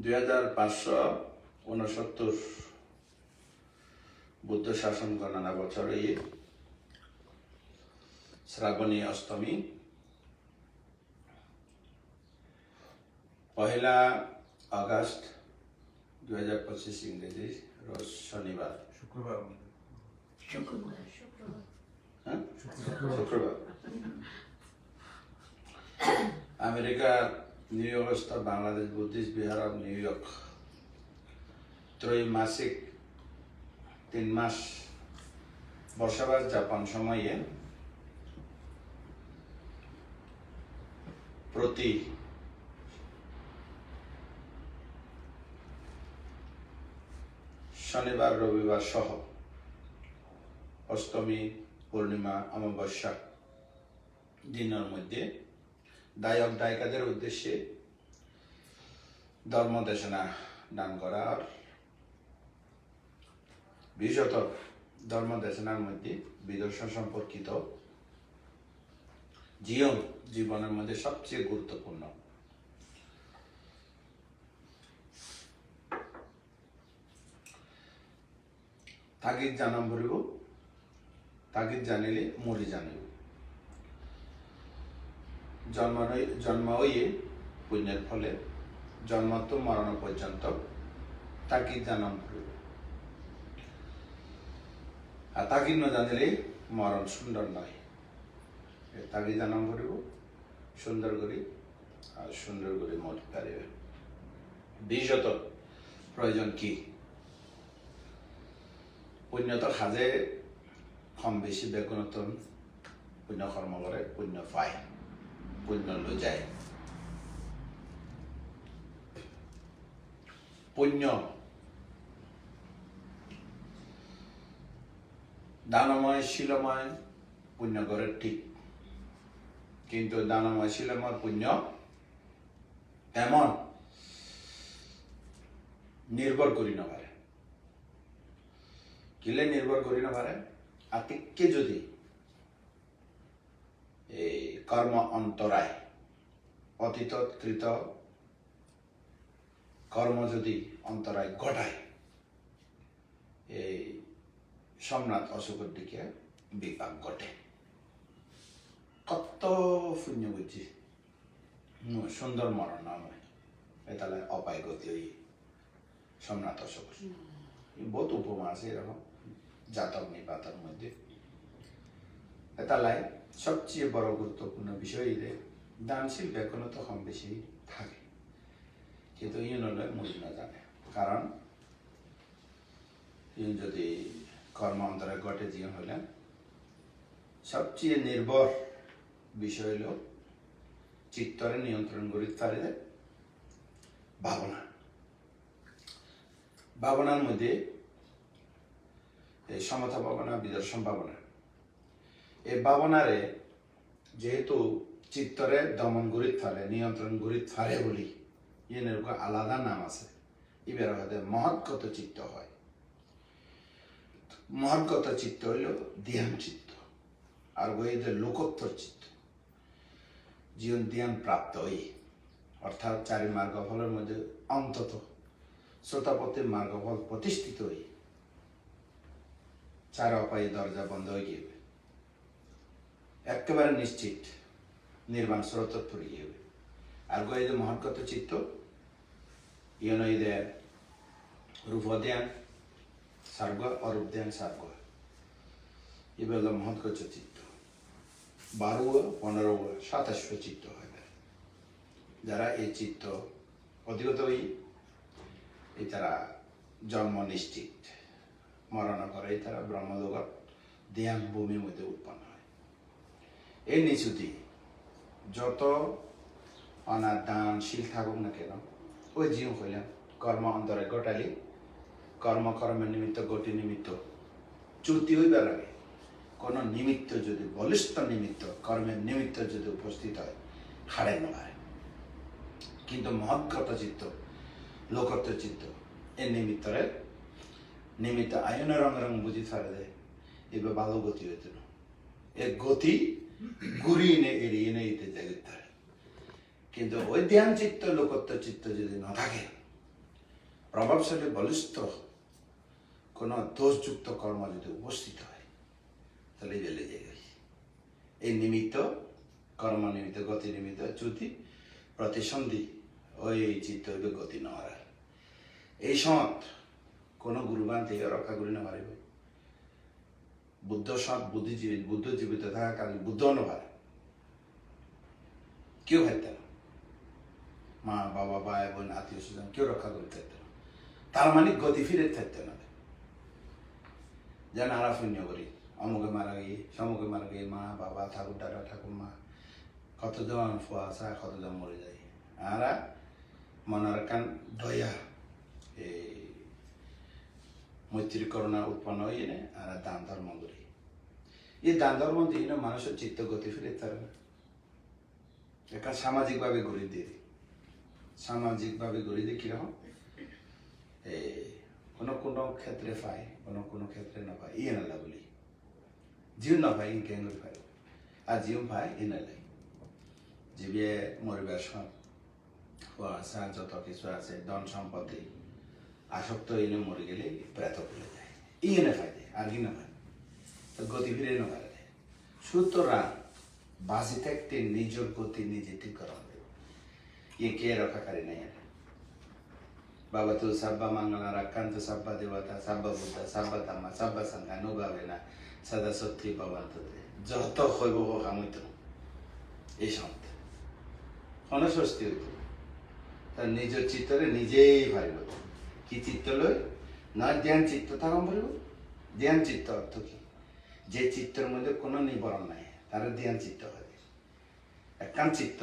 2569 বুদ্ধ শাসন গণনা বছরে শ্রাবণী অষ্টমী পহেলা আগস্ট 2025 ইংরেজি রোজ শনিবার শুক্রবার আমেরিকার নিউ ইয়র্কস্থ Bangladesh Buddhist Vihar of New York ত্রৈমাসিক 3 মাস বর্ষাবাস যাপন সময়ে প্রতি শনিবার রবিবার সহ অষ্টমী পূর্ণিমা অমাবস্যা দিনের মধ্যে দায়ক দায়িকাদের উদ্দেশ্যে ধর্ম দেশনা দান করার বিশেষত ধর্ম দেশনার মধ্যে বিদর্শ সম্পর্কিত জীবনের মধ্যে সবচেয়ে গুরুত্বপূর্ণ তাগিদ জানাম ভরিব তাগিদ জানিলে মরি জানিব জন্ম হইয়ে পুণ্যের ফলে জন্মত মরণ পর্যন্ত তাগিদ জানাম ভরিব আর তাগিদ ন জানিলে মরণ সুন্দর নয় তাগিদ জানাম ভরিব সুন্দর করি আর সুন্দর করে মরতে পারিবে বিশেষত প্রয়োজন কি পুণ্যত সাজে কম বেশি বেগুনতন পুণ্য কর্ম করে পুণ্য পায় পুণ্য লৈ যায় পুণ্য দানময় শিলময় পুণ্য করে ঠিক কিন্তু দানময় শিলময় পুণ্য এমন নির্ভর করি না পারে কিলে নির্ভর করি না পারে আতিককে যদি এই কর্ম অন্তরায় অতীতকৃত কর্ম যদি অন্তরায় ঘটায় এই সম্রাট অশোকের দিকে বিপাক ঘটে কত পুণ্য বুঝছি সুন্দর মরণ নাম হয় তাহলে অপায় গতি ওই সম্রাট অশোক বহুত উপমা আছে এরকম জাতক নিপাতের মধ্যে তাহলে সবচেয়ে বড় গুরুত্বপূর্ণ বিষয় দানশীল বেতন তো কম বেশি থাকে কিন্তু ইউনলে মূল্য না জানে কারণ যদি কর্ম অন্তরে ঘটে জীবন হইলেন সবচেয়ে নির্ভর বিষয় হল চিত্তরে নিয়ন্ত্রণ করি পারে ভাবনা ভাবনার মধ্যে সমতা ভাবনা বিদর্শন ভাবনা এই ভাবনারে যেহেতু চিত্তরে দমন গরিত ফেলে নিয়ন্ত্রণ গরিত ফেলে বলি এর আলাদা নাম আছে এবার হয়তো মহৎগত চিত্ত হয় মহৎগত চিত্ত হইল ধ্যান চিত্ত আর বইদের লোকোত্তর চিত্ত জীবন ধ্যান প্রাপ্ত হই অর্থাৎ চারি মার্গ ফলের মধ্যে অন্তত শ্রোতাপথের মার্গফল প্রতিষ্ঠিত হই চার অপায়ী দরজা বন্ধ হয়ে গিয়ে একেবারে নিশ্চিত নির্বাণ স্রোত পড়ে গিয়ে আর গিয়ে মহৎগত চিত্ত ইয়নইদের রূপ ধ্যান সার্গ অরূপ ধ্যান সার্গ এবার মহৎগত চিত্ত 12 15 27 চিত্ত হয় যারা এই চিত্ত অধিগত হই এই তারা জন্ম নিশ্চিত মরণ করে তারা ব্রহ্মলোক ধ্যান ভূমির মধ্যে উৎপন্ন হয় এই নিচুতি যত অনার দানশীল থাকুক না কেন ওই জীব হইলেন কর্ম অন্তরে ঘটালি কর্মের নিমিত্ত গতি নিমিত্ত চ্যুতি হইবার আগে কোনো নিমিত্ত যদি বলিষ্ঠ নিমিত্ত কর্মের নিমিত্ত যদি উপস্থিত হয় হারে নয় কিন্তু মহৎগত চিত্ত লোকত্ব চিত্ত এ নিমিত্ত আয়ন রং বুঝি ছাড়ে দেয় এবার ভালো গতি হইত না এ গতি ঘুরিয়ে এড়িয়ে নিতে যাইতে কিন্তু ওই ধ্যান চিত্ত লোকত্ব চিত্ত যদি না থাকে প্রভাবশালী বলিষ্ঠ কোনো দোষযুক্ত কর্ম যদি উপস্থিত হয় তাহলে বেলে যায় এই নিমিত্ত কর্ম নিমিত্ত গতি নিমিত্ত চ্যুতি প্রতিসন্ধি ওই চিত্ত হইবে গতি নহারা এই সময়ত কোনো গুরুবান থেকে রক্ষা করি না পারিব বুদ্ধ সৎ বুদ্ধিজীবী বুদ্ধ জীবিত থাকাকালীন বুদ্ধ নভারে কেউ ভাবতে না মা বাবা ভাই বোন আত্মীয় স্বজন কেউ রক্ষা করে থাকতে না তার মানে গতি ফিরে থাকতে না যেন আরা শূন্য করি অমুকে মারা গিয়ে সমুখে মারা গিয়ে মা বাবা ঠাকুর দাদা ঠাকুর মা কতজন ফুয়া আসা কতজন মরে যায় আরা মনের কান দয়া এই মৈত্রী করুণা উৎপন্ন হয়ে নে আর দান ধর্ম করি এই দান ধর্ম দিয়ে মানুষের চিত্ত গতি ফিরে তার না একটা সামাজিকভাবে গড়ি দিয়ে দিই সামাজিকভাবে গড়ি দিয়ে কিরকম এই কোনো কোনো ক্ষেত্রে পায় কোনো ক্ষেত্রে না পায় ইয়ে নালা বলি জিও না পাই কেন পাই আর জিও পাই ই নালাই জীবে মরিবার আশা যত কিছু আছে ধন সম্পত্তি আসক্ত এনে মরে গেলে প্রেত ভুলে যায় ইয়ে না পাই আর কি না পাই তো গতি ফিরে না পারে সুতরাং বাজি থাকতে নিজের গতি নিজে ঠিক করা হবে ইয়ে কে রক্ষাকারী নেই বাবা তো সাব্বা মঙ্গলা রাক্ষান্ত সাব্বা দেবতা সাব্বা বুদ্ধ সাব্বা তাম্মা সাব্বা সংখ্যা নুগাবে না সদা সত্যি ভবন্ত যত হইব হোক আমি তো এই সন্ত অনস্বস্তি হইত তার নিজের চিত্তরে নিজেই পারিব কি চিত্ত লই নয় ধ্যান চিত্ত থাকা পারিব ধ্যান চিত্ত অর্থ কি যে চিত্তের মধ্যে কোনো নিবরণ নাই তার ধ্যান চিত্ত হয় একখান চিত্ত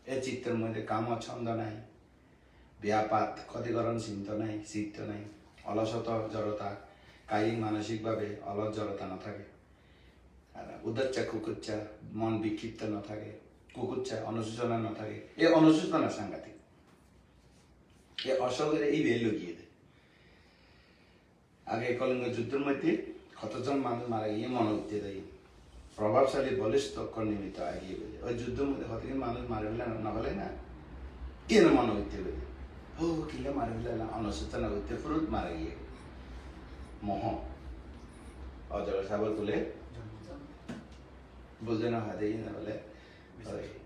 এই চিত্তের মধ্যে কাম ছন্দ নাই ব্যাপাত ক্ষতিকরণ চিন্তা নাই চিত্ত নাই অলসত জড়তা কায়িক মানসিকভাবে অলস জড়তা না থাকে আর উদাচ্চা কুকুচ্চা মন বিক্ষিপ্ত না থাকে কুকুচ্চা অনুশোচনা না থাকে এই অনুশোচনা সাংঘাতিক এই অশোকের এই বেল লুকিয়ে দেয় আগে কলিঙ্গ যুদ্ধের মধ্যে কতজন মানুষ মারা গিয়ে মনে উঠতে দেয় প্রভাবশালী বলিষ্ঠ নিমিত্ত এগিয়ে গেছে ওই যুদ্ধের মধ্যে কতদিন মানুষ মারে ফেলে না হলে না কেন মনে উঠতে গেছে ও কিলে মারে ফেলে অনুশোচনা উঠতে ফুরুত মারা গিয়ে মোহ অজর সাবল তুলে বুঝে না হাতে না বলে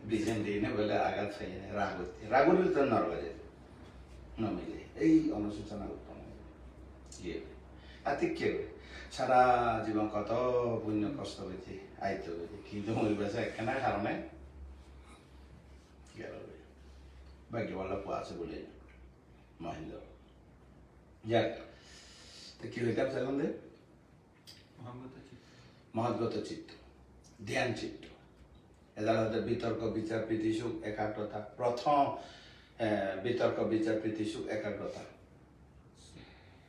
বিজেন দিয়ে না বলে আঘাত খাই না রাগ উঠতে রাগ উঠলে তো নরবাজে নমিলে এই অনুশোচনা উৎপন্ন গিয়ে আর ঠিক কে সারা জীবন কত পুণ্য কষ্ট হয়েছে আইতে হয়েছে কিন্তু ওই বেসে একখানা কারণে গেল ভাগ্যবালা পোয়া আছে বলে মহেন্দ্র যাক তো কি হইতাম সেখান থেকে মহৎগত চিত্ত ধ্যান চিত্ত এদের হচ্ছে বিতর্ক বিচার প্রীতি সুখ একাগ্রতা প্রথম বিতর্ক বিচার প্রীতি সুখ একাগ্রতা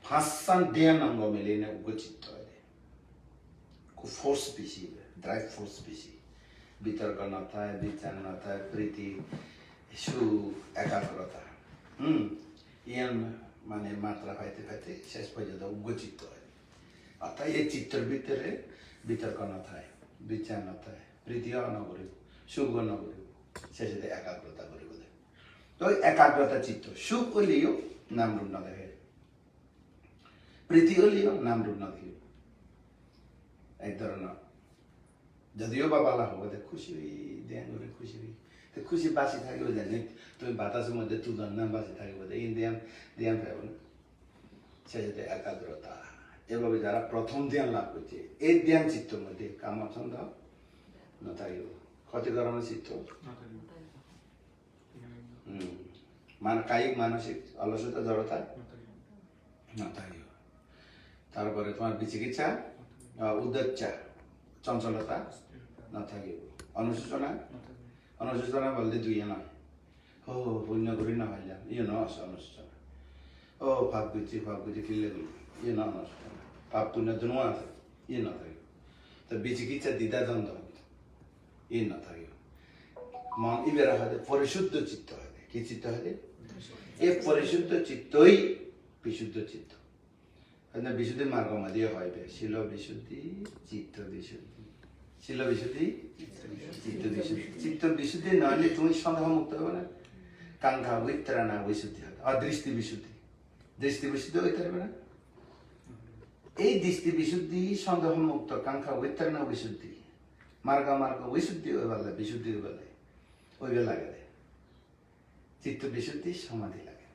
ফাঁসান ধ্যান অঙ্গ মিলিয়ে উগ্রচিত্ত হয় খুব ফোর্স বেশি ড্রাইভ ফোর্স বেশি বিতর্ক না থাকে বিচার না থাকে প্রীতি সুখ একাগ্রতা ইয়ান মানে মাত্রা পাইতে পাইতে শেষ পর্যন্ত উগ্রচিত্ত হয় অর্থাৎ এই চিত্রের ভিতরে বিতর্ক না থাকে বিচার না থাকে প্রীতিও ন করিব সুখ ন করিব শেষে একাগ্রতা করিব তো একাগ্রতা চিত্ত সুখ হইলেও নাম রূপ না দেখে প্রীতি হইলেও নাম রূপ না দেখে এক ধরনের যদিও বা বালা হবো খুশি হই ধ্যান করে খুশি হই তো খুশি বাঁচি থাকিব জানি তুমি বাতাসের মধ্যে তুলার নাম বাঁচি থাকিব এই ধ্যান ধ্যান পাইব না শেষে একাগ্রতা এভাবে যারা প্রথম ধ্যান লাভ করছে এই ধ্যান চিত্তের মধ্যে কামছন্দ না থাকিব ক্ষতিকরণ চিত্ত কায়িক মানসিক অলসতা জড়তা না থাকিব তারপরে তোমার বিচিকিৎসা উদ্বেচ্ছা চঞ্চলতা না থাকিব অনুশোচনা অনুশোচনা বলতে দুই নয় ও পুণ্য করি না ভাইলাম ইয়ে ন অনুশোচনা ও ভাব বুঝি কিনলে গেল ইয়ে ন অনুশোচনা পাপ পুণ্য দুনো আছে ইয়ে না থাকিব তো বিচিকিৎসা দ্বিধা দ্বন্দ্ব ইয়ে না থাকিব মন ইবেরা হয় পরিশুদ্ধ চিত্ত হয় কি চিত্ত হয় এই পরিশুদ্ধ চিত্তই বিশুদ্ধ চিত্ত বিশুদ্ধি মার্গ মধ্যে হইবে শিল বিশুদ্ধি চিত্ত বিশুদ্ধি শিল বিশুদ্ধি চিত্ত বিশুদ্ধি চিত্ত বিশুদ্ধি নইলে তুমি সন্দেহ মুক্ত হবে না কাঙ্ক্ষা বৈতরা না বিশুদ্ধি হবে অদৃষ্টি বিশুদ্ধি দৃষ্টি বিশুদ্ধ হইতে পারবে না। এই দৃষ্টি বিশুদ্ধি সন্দেহ মুক্ত কাঙ্ক্ষা বৈতরণ বিশুদ্ধি মার্গ মার্গ বিশুদ্ধি ওই বেলা বিশুদ্ধি ওই বেলায় ওই বেলা লাগে চিত্ত বিশুদ্ধি সমাধি লাগে।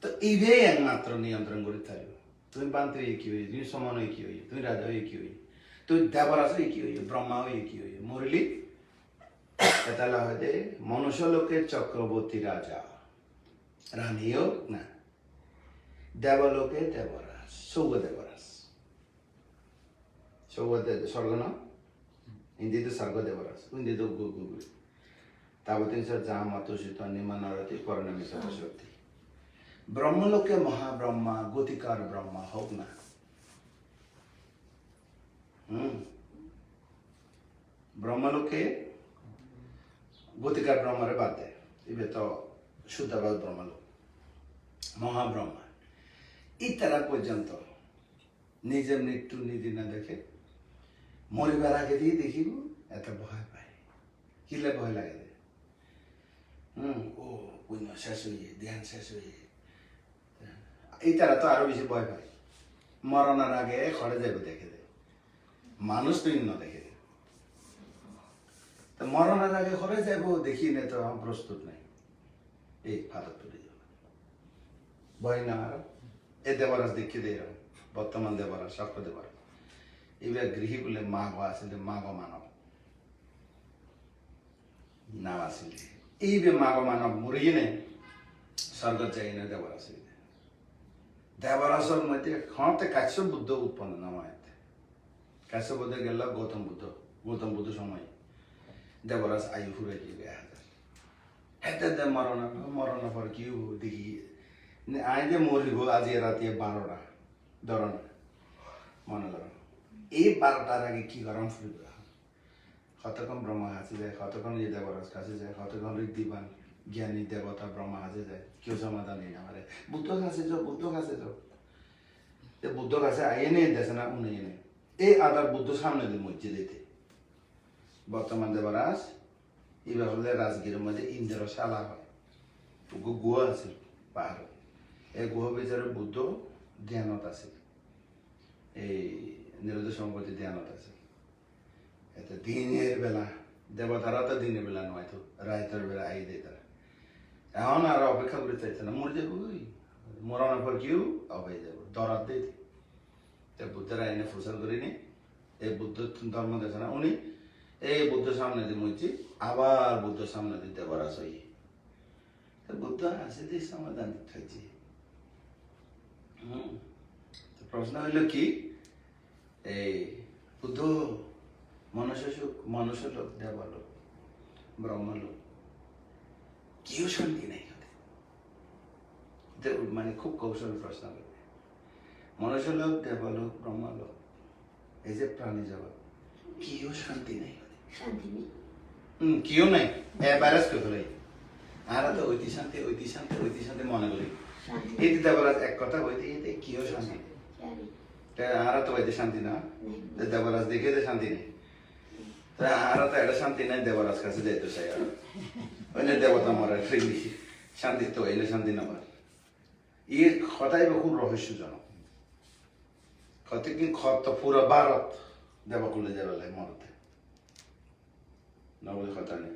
তো এইভাবেই একমাত্র নিয়ন্ত্রণ করে থাকবে। তুমি বান্তি হয়ে কি হই, তুমি সমান হয়ে কি হই, তুমি রাজা হয়ে কি হই, তুই দেবরাজ হয়ে কি হই, ব্রহ্মা হয়ে কি হই, মরলি তাহলে হয়তো মনুষ্য লোকের চক্রবর্তী রাজা রানী হোক না, দেবলোকে দেবরাজ সৌগ দেবরাজ সৌগ স্বর্গ না, হিন্দিতে স্বর্গ দেবরাজ, হিন্দিতে গুগুল তাবতীন সর যা মাতুষিত নিমানরতি করণামি সরস্বতী। ব্রহ্মলোকে মহাব্রহ্মা গতিকার ব্রহ্মা হোক না, ব্রহ্মলোকে গতিকার ব্রহ্মারে বাদ দেয়, এবার তো শুদ্ধাবাদ ব্রহ্মলোক মহাব্রহ্মা এই তারা পর্যন্ত নিজের মৃত্যু নিজে না দেখে মরিবার আগে দিয়ে দেখিব এত ভয় পায়। কিলে ভয় লাগে দেয় ও পুণ্য শেষ হয়ে ধ্যান শেষ হয়ে, এই তারা তো আরো বেশি ভয় পায়। মরণের আগে খড়ে যাবে দেখে দেয়, মানুষ তো ইন্ন দেখে দেয়। তো মরণের আগে খড়ে যাবো দেখি না তো আমি প্রস্তুত নাই, এই ফাদর তুলে যাবে ভয় না আরো। এ দেবরাজ দেখিয়ে দেয় বর্তমান দেবরাজ সক্র দেবরাজ এবার গৃহী বলে মাঘ আসলে মাঘ মানব নাম আসলে এই মাঘ মানব মরিয়ে নেই স্বর্গ যাই না দেবরাজ। দেবরাজের মধ্যে খাওয়াতে কাশ্যপ বুদ্ধ উৎপন্ন নাম আয়তে কাশ্যপ বুদ্ধ গেল গৌতম বুদ্ধ সময় দেবরাজ আয়ু ফুরে গিয়ে হাজার মরণ পর কি দেখি আই যে মরিব আজ রাতে 12টা ধরো না মনে করো এই 12টার আগে কি গরম ফুরিব, কতক্ষণ ব্রহ্মা হাসে যায়, কতক্ষণ যে দেবরাজ কাছে যায়, কতক্ষণ ঋদ্ধিবান জ্ঞানী দেবতা ব্রহ্মা হাসে যায়, কেউ সমাধান নেই আমারে বুদ্ধ কাছে যাও বুদ্ধ কাছে যাও। বুদ্ধ কাছে আইয়ে নেই দেশে না উনি এনে এই আদার বুদ্ধ সামনে দিয়ে মসজিদ দিতে বর্তমান দেবরাজ এবার হলে রাজগীরের মধ্যে ইন্দ্রশালা হয়, গুহা আছে পাহাড়, এই গুহা ভিতরে বুদ্ধ ধ্যানত আছে, এই নিরুদ্ধ সম্পত্তি ধ্যানত আছে। এতে দিনের বেলা দেবতারা তো দিনের বেলা নয় তো রাতের বেলা আই দেয় তারা, এখন আর অপেক্ষা করে চাইছে না মরে যাবো ওই মরণের পর কেউ অবাই যাবো দরাত দিতে। বুদ্ধের আইনে প্রচার করিনি এই বুদ্ধ ধর্ম দেখে না উনি এই বুদ্ধ সামনে দিয়ে মসজিদ আবার বুদ্ধ সামনে দিয়ে দেবরাজ হই বুদ্ধ আসে দিয়ে সমাধান দিতে। প্রশ্ন হইল কি এই বুদ্ধ মনুষ্য লোক দেবলোক ব্রহ্মলোক কেউ শান্তি নেই, মানে খুব কৌশল প্রশ্ন করবে। মনুষ্য লোক দেবলোক ব্রহ্মলোক এই যে প্রাণী জগৎ কেউ শান্তি নেই, কেউ নাই ব্যারাজ কে হলে আর তো ঐতি শান্তি মনে করি এই দেবরাজ এক কথা হইতে কেউ শান্তি আর তো হইতে শান্তি না দেবরাজ দেখে তো শান্তি নেই, আর তো একটা শান্তি নাই দেবরাজ কাছে যাইতে চাই আর ওইনে দেবতা মরা শান্তি তো এনে শান্তি না পার এর কথাই খুব রহস্যজনক। কত কি খত পুরো ভারত দেবকুলে যাবে মরতে না বলে কথা নেই,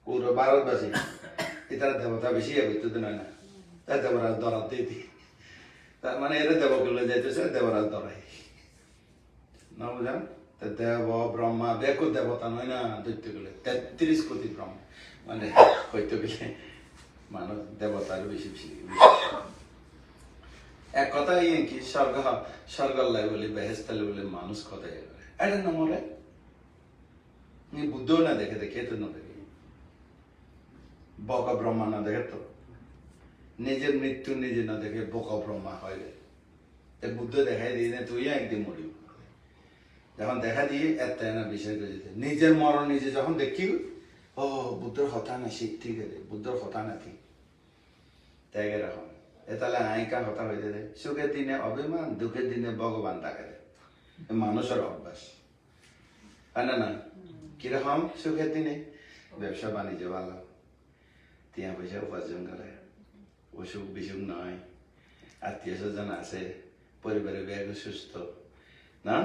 পুরো ভারতবাসী এটার দেবতা বেশি হবে তো নয় না, তাই দেবরাজ দরাত দিয়ে তার মানে এরা দেবকুলে যাইতেছে দেবরাজ দরাই না বুঝান। দেব ব্রহ্মা বেক দেবতা নয় না ধরতে গেলে 33 কোটি ব্রহ্মা মানে হইতে গেলে মানুষ দেবতার বেশি বেশি এক কথাই কি স্বর্গাল্লাই বলে বেহেস্তালে বলে মানুষ কথাই এটা না মরে বুদ্ধ না দেখে তো না দেখে বকা ব্রহ্মা না দেখে তো নিজের মৃত্যু নিজে না দেখে বকা ব্রহ্মা হয় বুদ্ধ দেখাই দিয়ে না তুই একদিন মরিব যখন দেখা দিয়ে এত না বিষয় নিজের মরণ নিজে যখন দেখি ও বুদ্ধর হতা না ঠিক আছে বুদ্ধর হতা না ঠিক তাই এরকম তাহলে আইকা হতা হয়ে যায় সুখের দিনে অভিমান দুঃখের দিনে ভগবান ডাকে দেয় মানুষের অভ্যাস হয় না না কিরকম সুখের দিনে ব্যবসা বাণিজ্য ভালো টিয়া পয়সা উপার্জন করে অসুখ বিসুখ নয়, আত্মীয় স্বজন আছে, পরিবারের ব্যাগ সুস্থ না,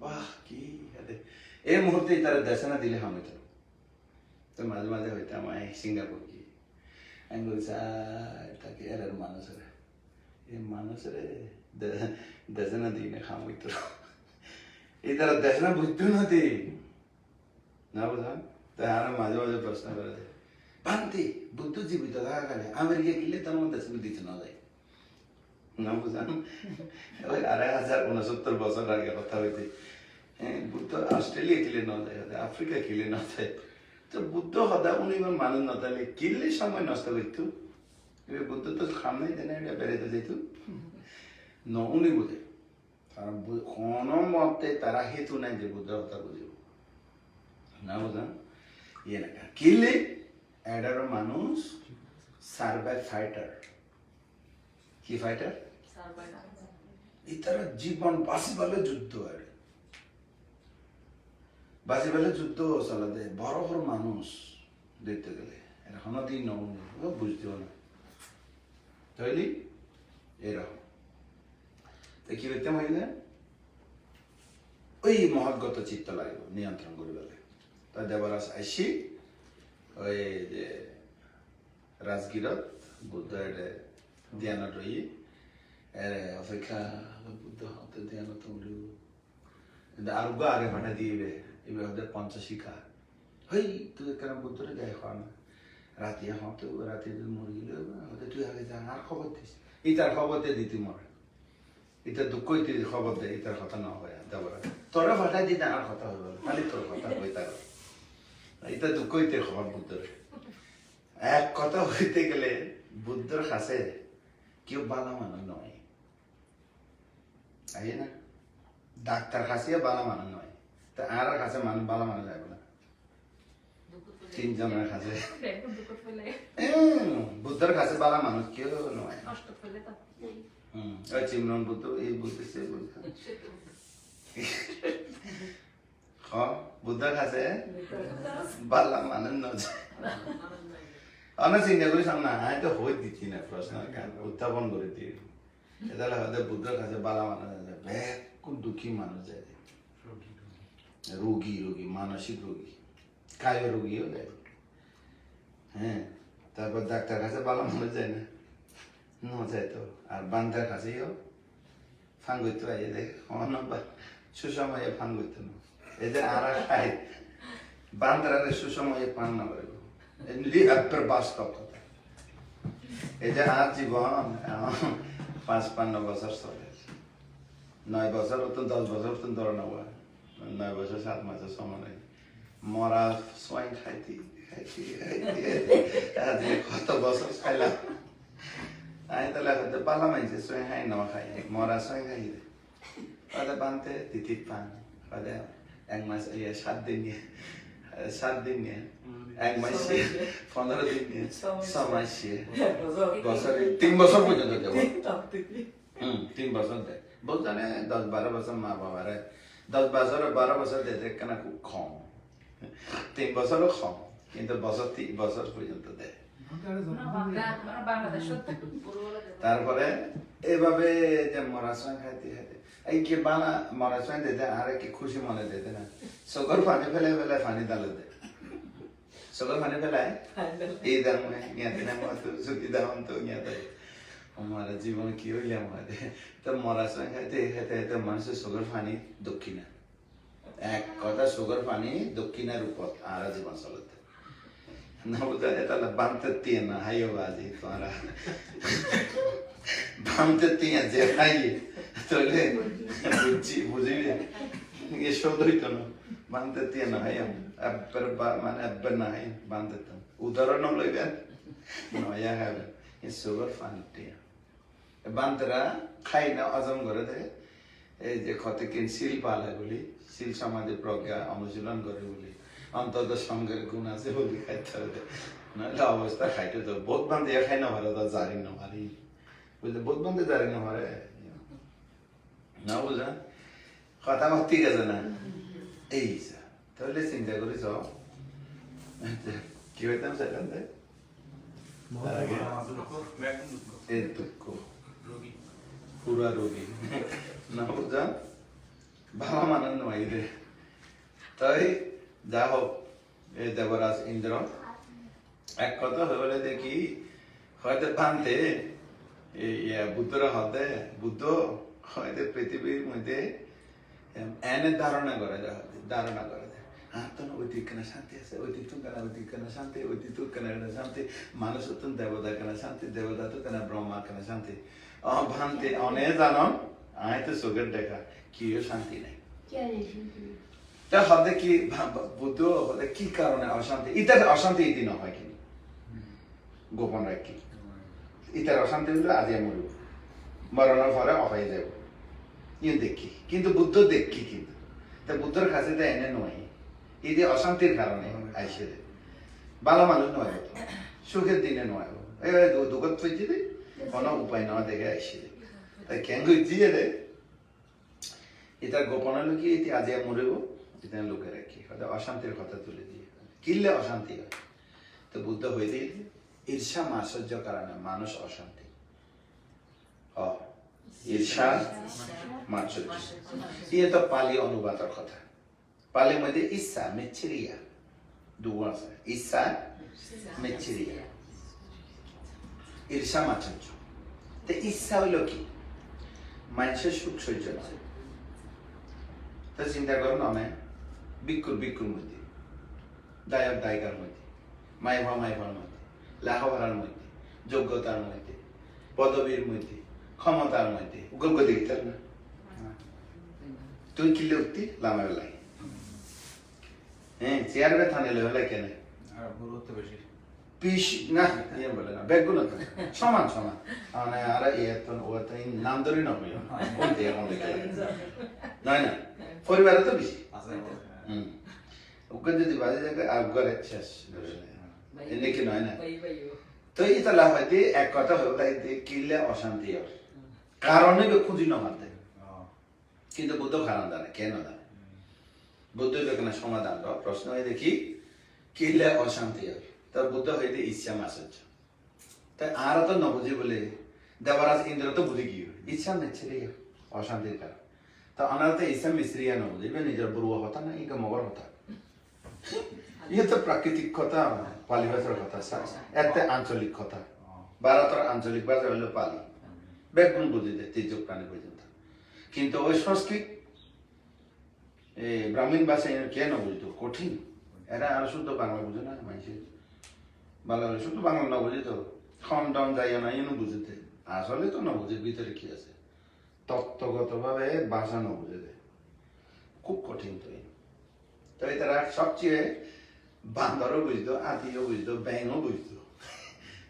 বাহ কি এই মুহূর্তে তারা দেশনা দিলে আমি তো মাঝে মাঝে হইতাম সিঙ্গাপুর কি আমি বলছি তাকে এর মানুষের দেশনা দিই না খামি তো এই তারা দেশনা বুঝতো না দি না বুঝলাম তাই আর মাঝে মাঝে প্রশ্ন করে দেয় বান্তি বুদ্ধ জীবিত থাকাকালে আমেরিকা গেলে তেমন দেশনা দিতে না যায় না বুঝলাম ওই ২৫৬৯ বছর আগে কথা হইতে বুদ্ধ অস্ট্রেলিয়া খেলে না যায় আফ্রিকা খেলে না যায় তো বুদ্ধ সদায় উনি মানুষ নতালে কিনলে সময় নষ্ট করতো এবার বুদ্ধ তো সামনে দেনে এটা বেড়াতে যেত ন উনি বুঝে কারণ কোনো মতে তারা হেতু নাই যে বুদ্ধ হত্যা বুঝিব না বুঝলাম ইয়ে না কিনলে এটারও মানুষ সার্ভাইভ ফাইটার কি ফাইটার এই তারা জীবন বাঁচিবালে যুদ্ধ আর বাঁচিবালে যুদ্ধ চালাতে বড় বড় মানুষ দেখতে গেলে এখন দিন বুঝতেও না তাইলে এরকম তো কি করতে হইলে ওই মহৎগত চিত্ত লাগবে নিয়ন্ত্রণ করে বেলে তা দেবরাজ আইসি ওই যে রাজগিরত বুদ্ধ এটা ধ্যানত রই অপেক্ষা বুদ্ধ হতে ধ্যানত আরোগ্য আগে ভাটা দিবে এবার ওদের পঞ্চশিখা হই তুই কেন বুদ্ধরে যাই খাওয়া না রাতে হতে রাতে মরে গেলে ওদের তুই আগে যা আর খবর দিস ইতার খবর দিয়ে দিতি মরে এটা দুঃখ খবর দেয় ইতার কথা না হয় দেবরা তোরা ভাটা দিতে আর কথা হইব খালি তোর কথা হই তার এটা দুঃখ খবর বুদ্ধরে এক কথা হইতে গেলে বুদ্ধর কাছে কেউ বালা মানুষ নয় আই না ডাক্তার কাছে বালা মানুষ নয় তা আর কাছে মানুষ বালা মানুষ যাবে না তিনজনের কাছে বুদ্ধর কাছে বালা মানুষ কেউ নয় ওই চিমরন বুদ্ধ এই বুদ্ধ সে বুদ্ধ বুদ্ধর কাছে বালা মানুষ নয় অনেক চিন্তা করি সামনে আমি তো হয়ে দিচ্ছি না প্রশ্ন উত্থাপন করে দিই তাহলে হয়তো বুদ্ধর কাছে বালা মানুষ আছে ব্যাকুল দুঃখী মানুষ যায় রোগী মানসিক রোগী কায় রোগীও যায় হ্যাঁ তারপর ডাক্তার কাছে বালা মানুষ যায় না যায় তো আর বান্ধার কাছেও ফান করতে পারি দেখ সুসময়ে ফান করতে না এদের আর খাই বান্ধার সুসময়ে পান না পারব বাস্তব কথা এই যে আর জীবন ৫-৫ বছর চলে ৯ বছর তো ১০ বছর তো ধরে নেব ৯ বছর ৭ মাসের সময় নেই মরা সোয়াইন খাইতে কত বছর খাইলাম আমি তাহলে হয়তো পালা মাইছে সোয়াইন খাই ন খাই মরা সোয়াইন খাই হয়তো বানতে তিথি পান হয়তো ১ মাস ৭ দিন নিয়ে ১ মাসে ১৫ দিন নিয়ে ৬ মাসে বছরে ৩ বছর পর্যন্ত দেব ৩ বছর দেয় বলতে ১০-১২ বছর মা বাবারে ১০-১২ বছর দিতে কেন খুব কম ৩ বছরও কম কিন্তু বছর পর্যন্ত দেয় তারপরে এভাবে যে মরা সময় খাইতে খাইতে এই কি বানা মরা সময় দিতে আর কি খুশি মনে দিতে না চোখের পানি ফেলে ফেলে পানি ডালে দেয় চোখের পানি ফেলায় এই দাম ইয়াতে না মতো সুখী দাম তো ইয়াতে আমার জীবন কি হইলে আমার তো মরা সময় খাইতে খাইতে খাইতে মানুষের চোখের পানি দক্ষিণা এক কথা চোখের পানি দক্ষিণার উপর আর জীবন চলতে না বুঝা তাহলে বানতে দিয়ে না হাইও বাজি তোমরা বানতে দিয়ে যে খাইয়ে তাহলে বুঝিবি এ শব্দ হইতো না বানতে দিয়ে না হাই মানে আব্বার না হাই বানতে উদাহরণ লইবেন নয়া হবেন এ সুগার ফানটি বান্তরা খাই না হজম করে দেয় এই যে ক্ষতে কিন শিল পালাগুলি শিল সমাধি প্রজ্ঞা অনুশীলন করে বলি অন্তত সঙ্গের গুণ আছে বলি খাইতে হবে নাহলে অবস্থা খাইতে তো বোধ বান্ধে খাই না পারে তো জারি না পারি বুঝলে বোধ বান্ধে জারি না পারে না বুঝা কথা আমার ঠিক আছে না এই তাহলে চিন্তা করিস কি হইতাম সেখান থেকে এই দুঃখ পুরা রোগী না বুঝা ভালো মানেন নয় রে তাই যা হোক এই দেবরাজ ইন্দ্র এক কথা হলে দেখি হয়তো বানতে বুদ্ধরা হতে বুদ্ধ হয়তো পৃথিবীর মধ্যে এনে ধারণা করে ঐতিক কেন শান্তি আছে ঐতিক কেন শান্তি ঐতিক কেন শান্তি মানুষ দেবতা কেন শান্তি দেবতা তো কেন ব্রহ্মা কেন শান্তি ভান্তি অনেক জানন আয় তো চোখের দেখা কিও শান্তি নেই তা হতে কি বুদ্ধ হতে কি কারণে অশান্তি ইতার অশান্তি ইতি নহয় কিন্তু গোপন রাখি ইতার অশান্তি হলে আজ মরব মরণের পরে অপাই যাব ইয়ে দেখি কিন্তু বুদ্ধ দেখি কিন্তু তা বুদ্ধর কাছে তো এনে নয় এই যে অশান্তির কারণে আইসে ভালো মানুষ নয় সুখের দিনে নয় এই দুঃখত ফেলছি দে কোনো উপায় না দেখে আইসে তাই কেন দিয়ে দে এটার গোপনে লুকিয়ে এটি আজ মরব এটা লোকে রাখি হয়তো অশান্তির কথা তুলে দিয়ে কিনলে অশান্তি হয় তো বুদ্ধ হয়ে দিয়ে ঈর্ষা মাশ্চর্য কারণে মানুষ অশান্তি ঈর্ষা মাশ্চর্য ইয়ে তো পালি অনুবাদের কথা পালির মধ্যে ইচ্ছা মেচ্ছিরিয়া দুগুণ আছে ইচ্ছা মেচ্ছিরিয়া ঈর্ষা মাশ্চর্য তো ইচ্ছা হইল কি মানুষের সুখ সহ্য নয় তো চিন্তা করো না বিক্ষুর মধ্যে দায়ক দায়িকার মধ্যে মাইভার মধ্যে লেখাপড়ার মধ্যে যোগ্যতার মধ্যে পদবীর মধ্যে ক্ষমতার মধ্যে গল্প দেখতে না তুই কিলে উঠতি লামা বেলায় হ্যাঁ চেয়ার ব্যথা নিলে বেলায় কেন পিস না ইয়ে বলে না ব্যাগ গুলো সমান মানে আর নাম ধরে না হইল কোনটি এখন নয় না পরিবারে তো বেশি ওকে যদি বাজে জায়গায় ঘরে শেষ এনেকে নয় না তো এটা লাভ হইতে এক কথা হইতে কিনলে অশান্তি হয় কারণে খুঁজি নমাতে কিন্তু বুদ্ধ কারণ জানে কেন জানে বুদ্ধ এখানে সমাধান প্রশ্ন হয়ে দেখি কিনলে অশান্তি হয় তার বুদ্ধ হইতে ইচ্ছা মাশ্চর্য তাই আর তো ন বুঝি বলে দেবরাজ ইন্দ্র তো বুঝি কি ইচ্ছা নেচ্ছে অশান্তির কারণ তো আনার তো ইচ্ছা মিশ্রিয়া ন বুঝিবে নিজের বড়ুয়া হতা না ইকে মগর হতা ইয়ে তো প্রাকৃতিক কথা পালি ভাষার কথা এতে আঞ্চলিক কথা ভারতের আঞ্চলিক ভাষা হইল পালি বেগুন বুঝি দেয় তেজ প্রাণী পর্যন্ত কিন্তু ওই সংস্কৃত ব্রাহ্মণ ভাষা কেন বুঝতো কঠিন এরা আর শুদ্ধ বাংলা বুঝে না মানুষের বাংলা শুদ্ধ বাংলা না বুঝে তো খন্ডন যাইও না ইনো বুঝতে আসলে তো না বুঝে ভিতরে কি আছে তত্ত্বগত ভাবে ভাষা না বুঝে দেয় খুব কঠিন তো তারা সবচেয়ে বান্দরও বুঝতো আতিও বুঝতো ব্যাঙও বুঝতো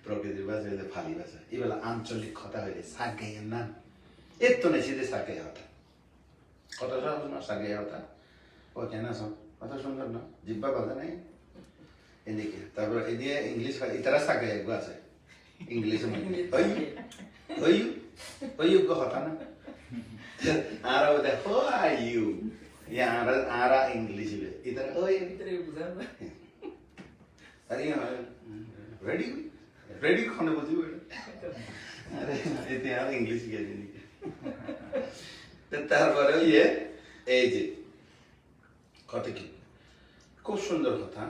প্রকৃতির ভাষা হইলে ফালি ভাষা এবেলা আঞ্চলিক কথা হইলে সাগাইয়ের নাম এর তো নেই সেটা সাগাই হতা কত সহজ না সাগাই হতা ও কেন কত সুন্দর না জিব্বা বাজা নেই এদিকে তারপর এদিকে ইংলিশ ইতারা সাগাই একগো আছে ইংলিশের মধ্যে ওই কথা না আর ওদের হো আর ইউ আরা ইংলিশ ইতারা ওই আরে রেডি খনে বুঝিব আরে এতে আর ইংলিশ গিয়ে জানি তারপরে ইয়ে এই যে কত কি খুব সুন্দর কথা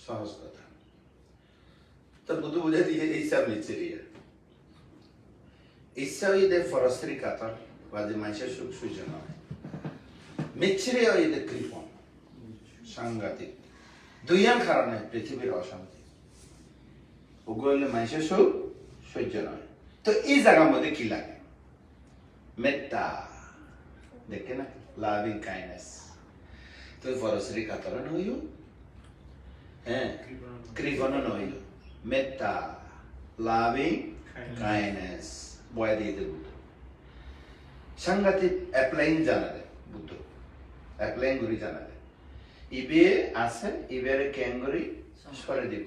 সহজ কথা তো বুদ্ধ বুঝে দিয়ে এইসব নিচ্ছে ইচ্ছা হইলে ফরস্ত্রী কাতর বা যে মানুষের সুখ সুজন হয় মিচ্ছিরে হইলে কৃপণ সাংঘাতিক দুইয়ার কারণে পৃথিবীর অশান্তি ওগুলো মানুষের সুখ সহ্য নয় তো এই জায়গার মধ্যে কি লাগে মেত্তা দেখে না লাভিং কাইন্ডনেস তো ফরস্ত্রী কাতর নইও হ্যাঁ কৃপণ নইল মেত্তা লাভিং কাইন্ডনেস বয়া দিয়ে দে বুদ্ধ সাংঘাতিক অ্যাপ্লাইং জানালে বুদ্ধ অ্যাপ্লাইং গুরি জানালে ইবে আছে ইবেরে ক্যাঙ্গুরি সরে দিব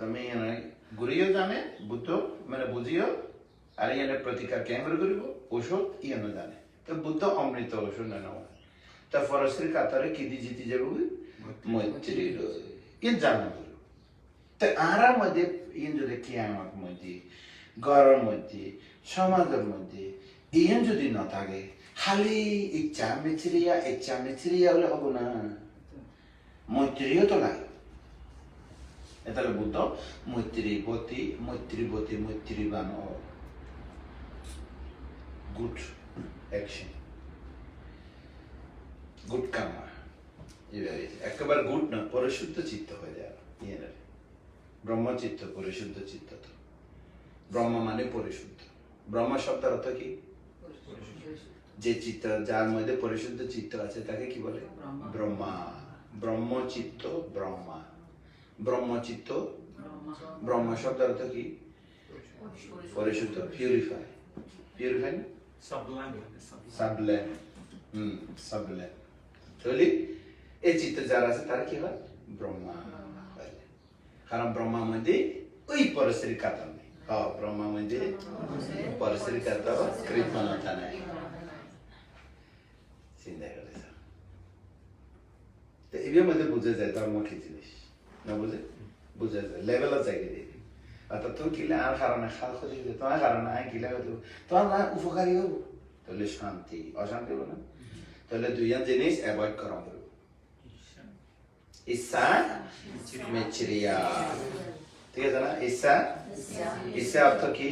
তুমি গুরিও জানে বুদ্ধ মানে বুঝিও আর ইয়ানে প্রতিকার ক্যাঙ্গুরি করিব ঔষধ ইয়ানো জানে তো বুদ্ধ অমৃত ঔষধ নেওয়া তা ফরস্ত্রী কাতারে কিদি জিতি যাব মৈত্রী ইয়ে জানো आरामध्ये येन যদি কিয়ামত মধ্যে গরম মধ্যে সমাজের মধ্যে ইয়েন যদি না থাকে খালি ইচ্ছা মিছরিয়া হলে হবো না মৈত্রীও তো লাগে এটা বুদ্ধ মৈত্রীবান গুড অ্যাকশন গুড কামা একেবারে গুড না পরিশুদ্ধ চিত্ত হয়ে যায় ইয়েনের ব্রহ্মচিত্ত পরিশুদ্ধ চিত্ত তো ব্রহ্ম মানে পরিশুদ্ধ ব্রহ্ম শব্দের অর্থ কি যে চিত্ত যার মধ্যে পরিশুদ্ধ চিত্ত আছে তাকে কি বলে ব্রহ্মা ব্রহ্মচিত্ত ব্রহ্মা ব্রহ্মচিত্ত ব্রহ্ম শব্দের অর্থ কি পরিশুদ্ধ পিউরিফাই পিউরিফাই সাবলেম সাবলেম তাহলে এই চিত্ত যার আছে তারা কি হয় ব্রহ্মা কারণ ব্রহ্মা মধ্যে ওই পরশ্রী কাতন নেই ব্রহ্মা মধ্যে পরশ্রী কাত কৃপণতা নেই চিন্তা করে তো এর মধ্যে বুঝে যায় ধর্ম কি জিনিস না বুঝে যায় লেভেল জায়গা দিয়ে অর্থাৎ তুমি কিলে আর কারণে খাল খুঁজে দিতে তোমার কারণে আয় কিলে হতো তোমার না উপকারী হবো তাহলে শান্তি অশান্তি হবো না তাহলে দুইজন জিনিস অ্যাভয়েড করা হবে ইচ্ছা মেচরিয়া ঠিক আছে না ইচ্ছা অর্থ কি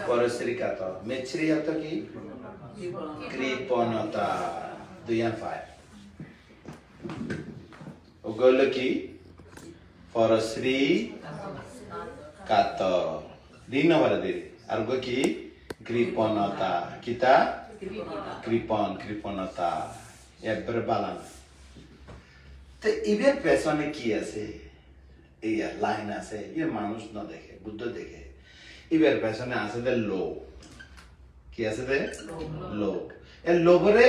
পরশ্রী কাত মেচরি অর্থ কি কৃপণতা দুইজন ফায় ওগুলো কি পরশ্রী কাত 2 নম্বর দিলে আর গো কি কৃপণতা কিতা কৃপণতা একবারে বালান তো এবার পেছনে কি আছে এই লাইন আছে এর মানুষ না দেখে বুদ্ধ দেখে এবার পেছনে আছে যে লোভ কি আছে যে লোভ এর লোভরে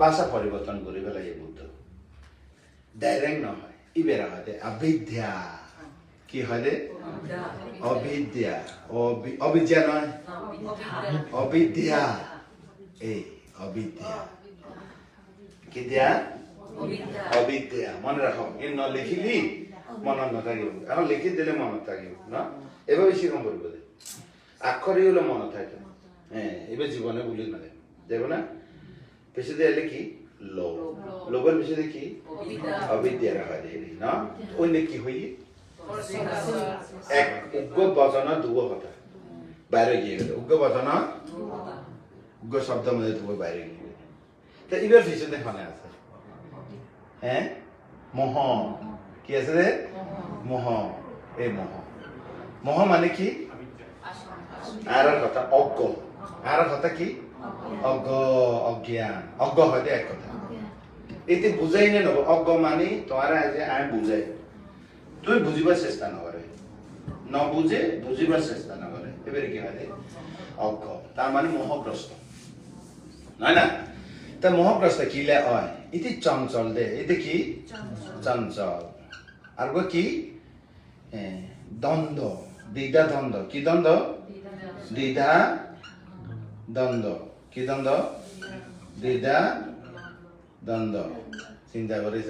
ভাষা পরিবর্তন করে ফেলে এই বুদ্ধ ডাইরেক্ট না হয় এবার হয় অবিদ্যা কি হয় রে অবিদ্যা অবিদ্যা নয় অবিদ্যা এই অবিদ্যা কি দিয়া অবিদ্যা মনে রাখো এর ন লিখিলি মনত নাথাকিব এখন লিখি দিলে মনত থাকিব না এভাবে শিরম করব আক্ষরই হলে মনত থাকে হ্যাঁ এবার জীবনে ভুলি না দেব না পেছে দিয়ে লিখি লোভ লোভের পেছে দেখি অবিদ্যা রাখা যায় না অন্য কি হই এক উগ্র বচনা দুগো কথা বাইরে গিয়ে গেল উগ্র বচনা উগ্র শব্দ মধ্যে দুগো বাইরে গিয়ে গেল তো এবার পেছে দেখানে আছে হ্যাঁ মোহ কি আছে রে মোহ এই মোহ মানে কি আর কথা অজ্ঞ আর কথা কি অজ্ঞান অজ্ঞ হয়তো এক কথা এতে বুঝাই নেব অজ্ঞ মানে তোমার যে আমি বুঝাই তুই বুঝিবার চেষ্টা নকরে ন বুঝে বুঝিবার চেষ্টা নকরে এবারে কি হয় অজ্ঞ তার মানে মোহগ্রস্ত নয় না তা মোহগ্রস্ত কিলে হয় এটি চঞ্চল দে এতে কি চঞ্চল আর কি দ্বন্দ্ব দ্বিধা দ্বন্দ্ব কি দ্বন্দ্ব দ্বিধা দ্বন্দ্ব কি দ্বন্দ্ব দ্বিধা দ্বন্দ্ব চিন্তা করেছ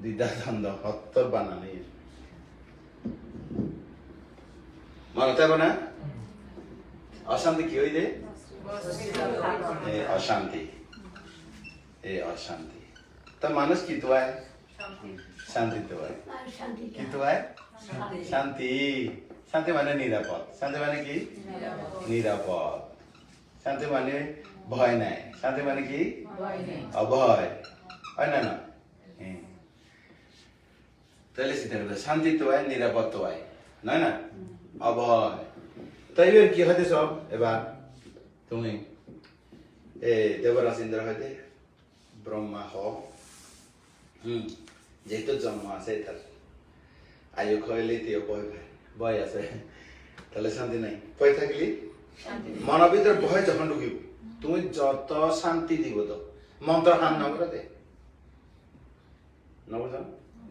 দ্বিধা দ্বন্দ্ব সত্তর বানানি মনে থাকবো না অশান্তি কি হইলে অশান্তি অশান্তি তা মানুষ কি তো হয় শান্তি তো হয় কি তো হয় শান্তি শান্তি মানে নিরাপদ শান্তি মানে কি নিরাপদ শান্তি মানে ভয় নাই শান্তি মানে কি অভয় হয় না তাহলে সেটা শান্তি তো হয় নিরাপদ তো হয় নয় না অভয় তাই এবার কি হতে সব এবার তুমি দেবরাজ ইন্দ্র হইতে ব্রহ্মা হ যেহেতু জন্ম আছে তার আয়ু খাইলে তেও ভয় আছে তাহলে শান্তি নাই ভয় থাকলি মনের ভিতরে ভয় যখন ঢুকিব তুমি যত শান্তি দিব তো মন্ত্র হান নকরে দে নবুঝাম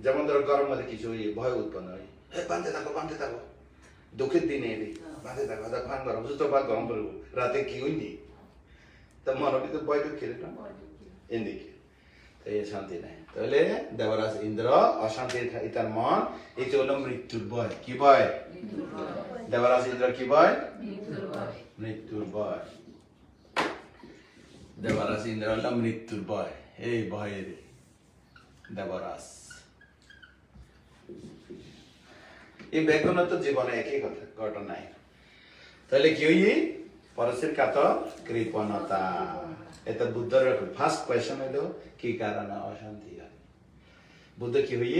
যেমন ধরো গরম মধ্যে কিছু ভয় উৎপন্ন হয় বাঁধতে থাকো দুঃখের দিনে এলি বাঁধতে থাকো ফান গরম জুতো বা গরম করবো রাতে কি হইনি তা মনের ভিতরে ভয় ঢুকিয়ে না এদিকে তাই শান্তি নাই তাহলে দেবরাজ ইন্দ্র অশান্তি ইতার মন এটা হলো মৃত্যুর ভয় কি ভয় দেবরাজ ইন্দ্র কি ভয় মৃত্যুর ভয় দেবরাজ ইন্দ্র হলো মৃত্যুর ভয় এই ভয়ের দেবরাজ এই ব্যাকরণ তো জীবনে একই কথা ঘটনায় তাহলে কি হই পরশের কাত কৃপণতা এটা বুদ্ধর ফার্স্ট কোয়েশ্চন হলো কি কারণে অশান্তি হয় বুদ্ধ কি হই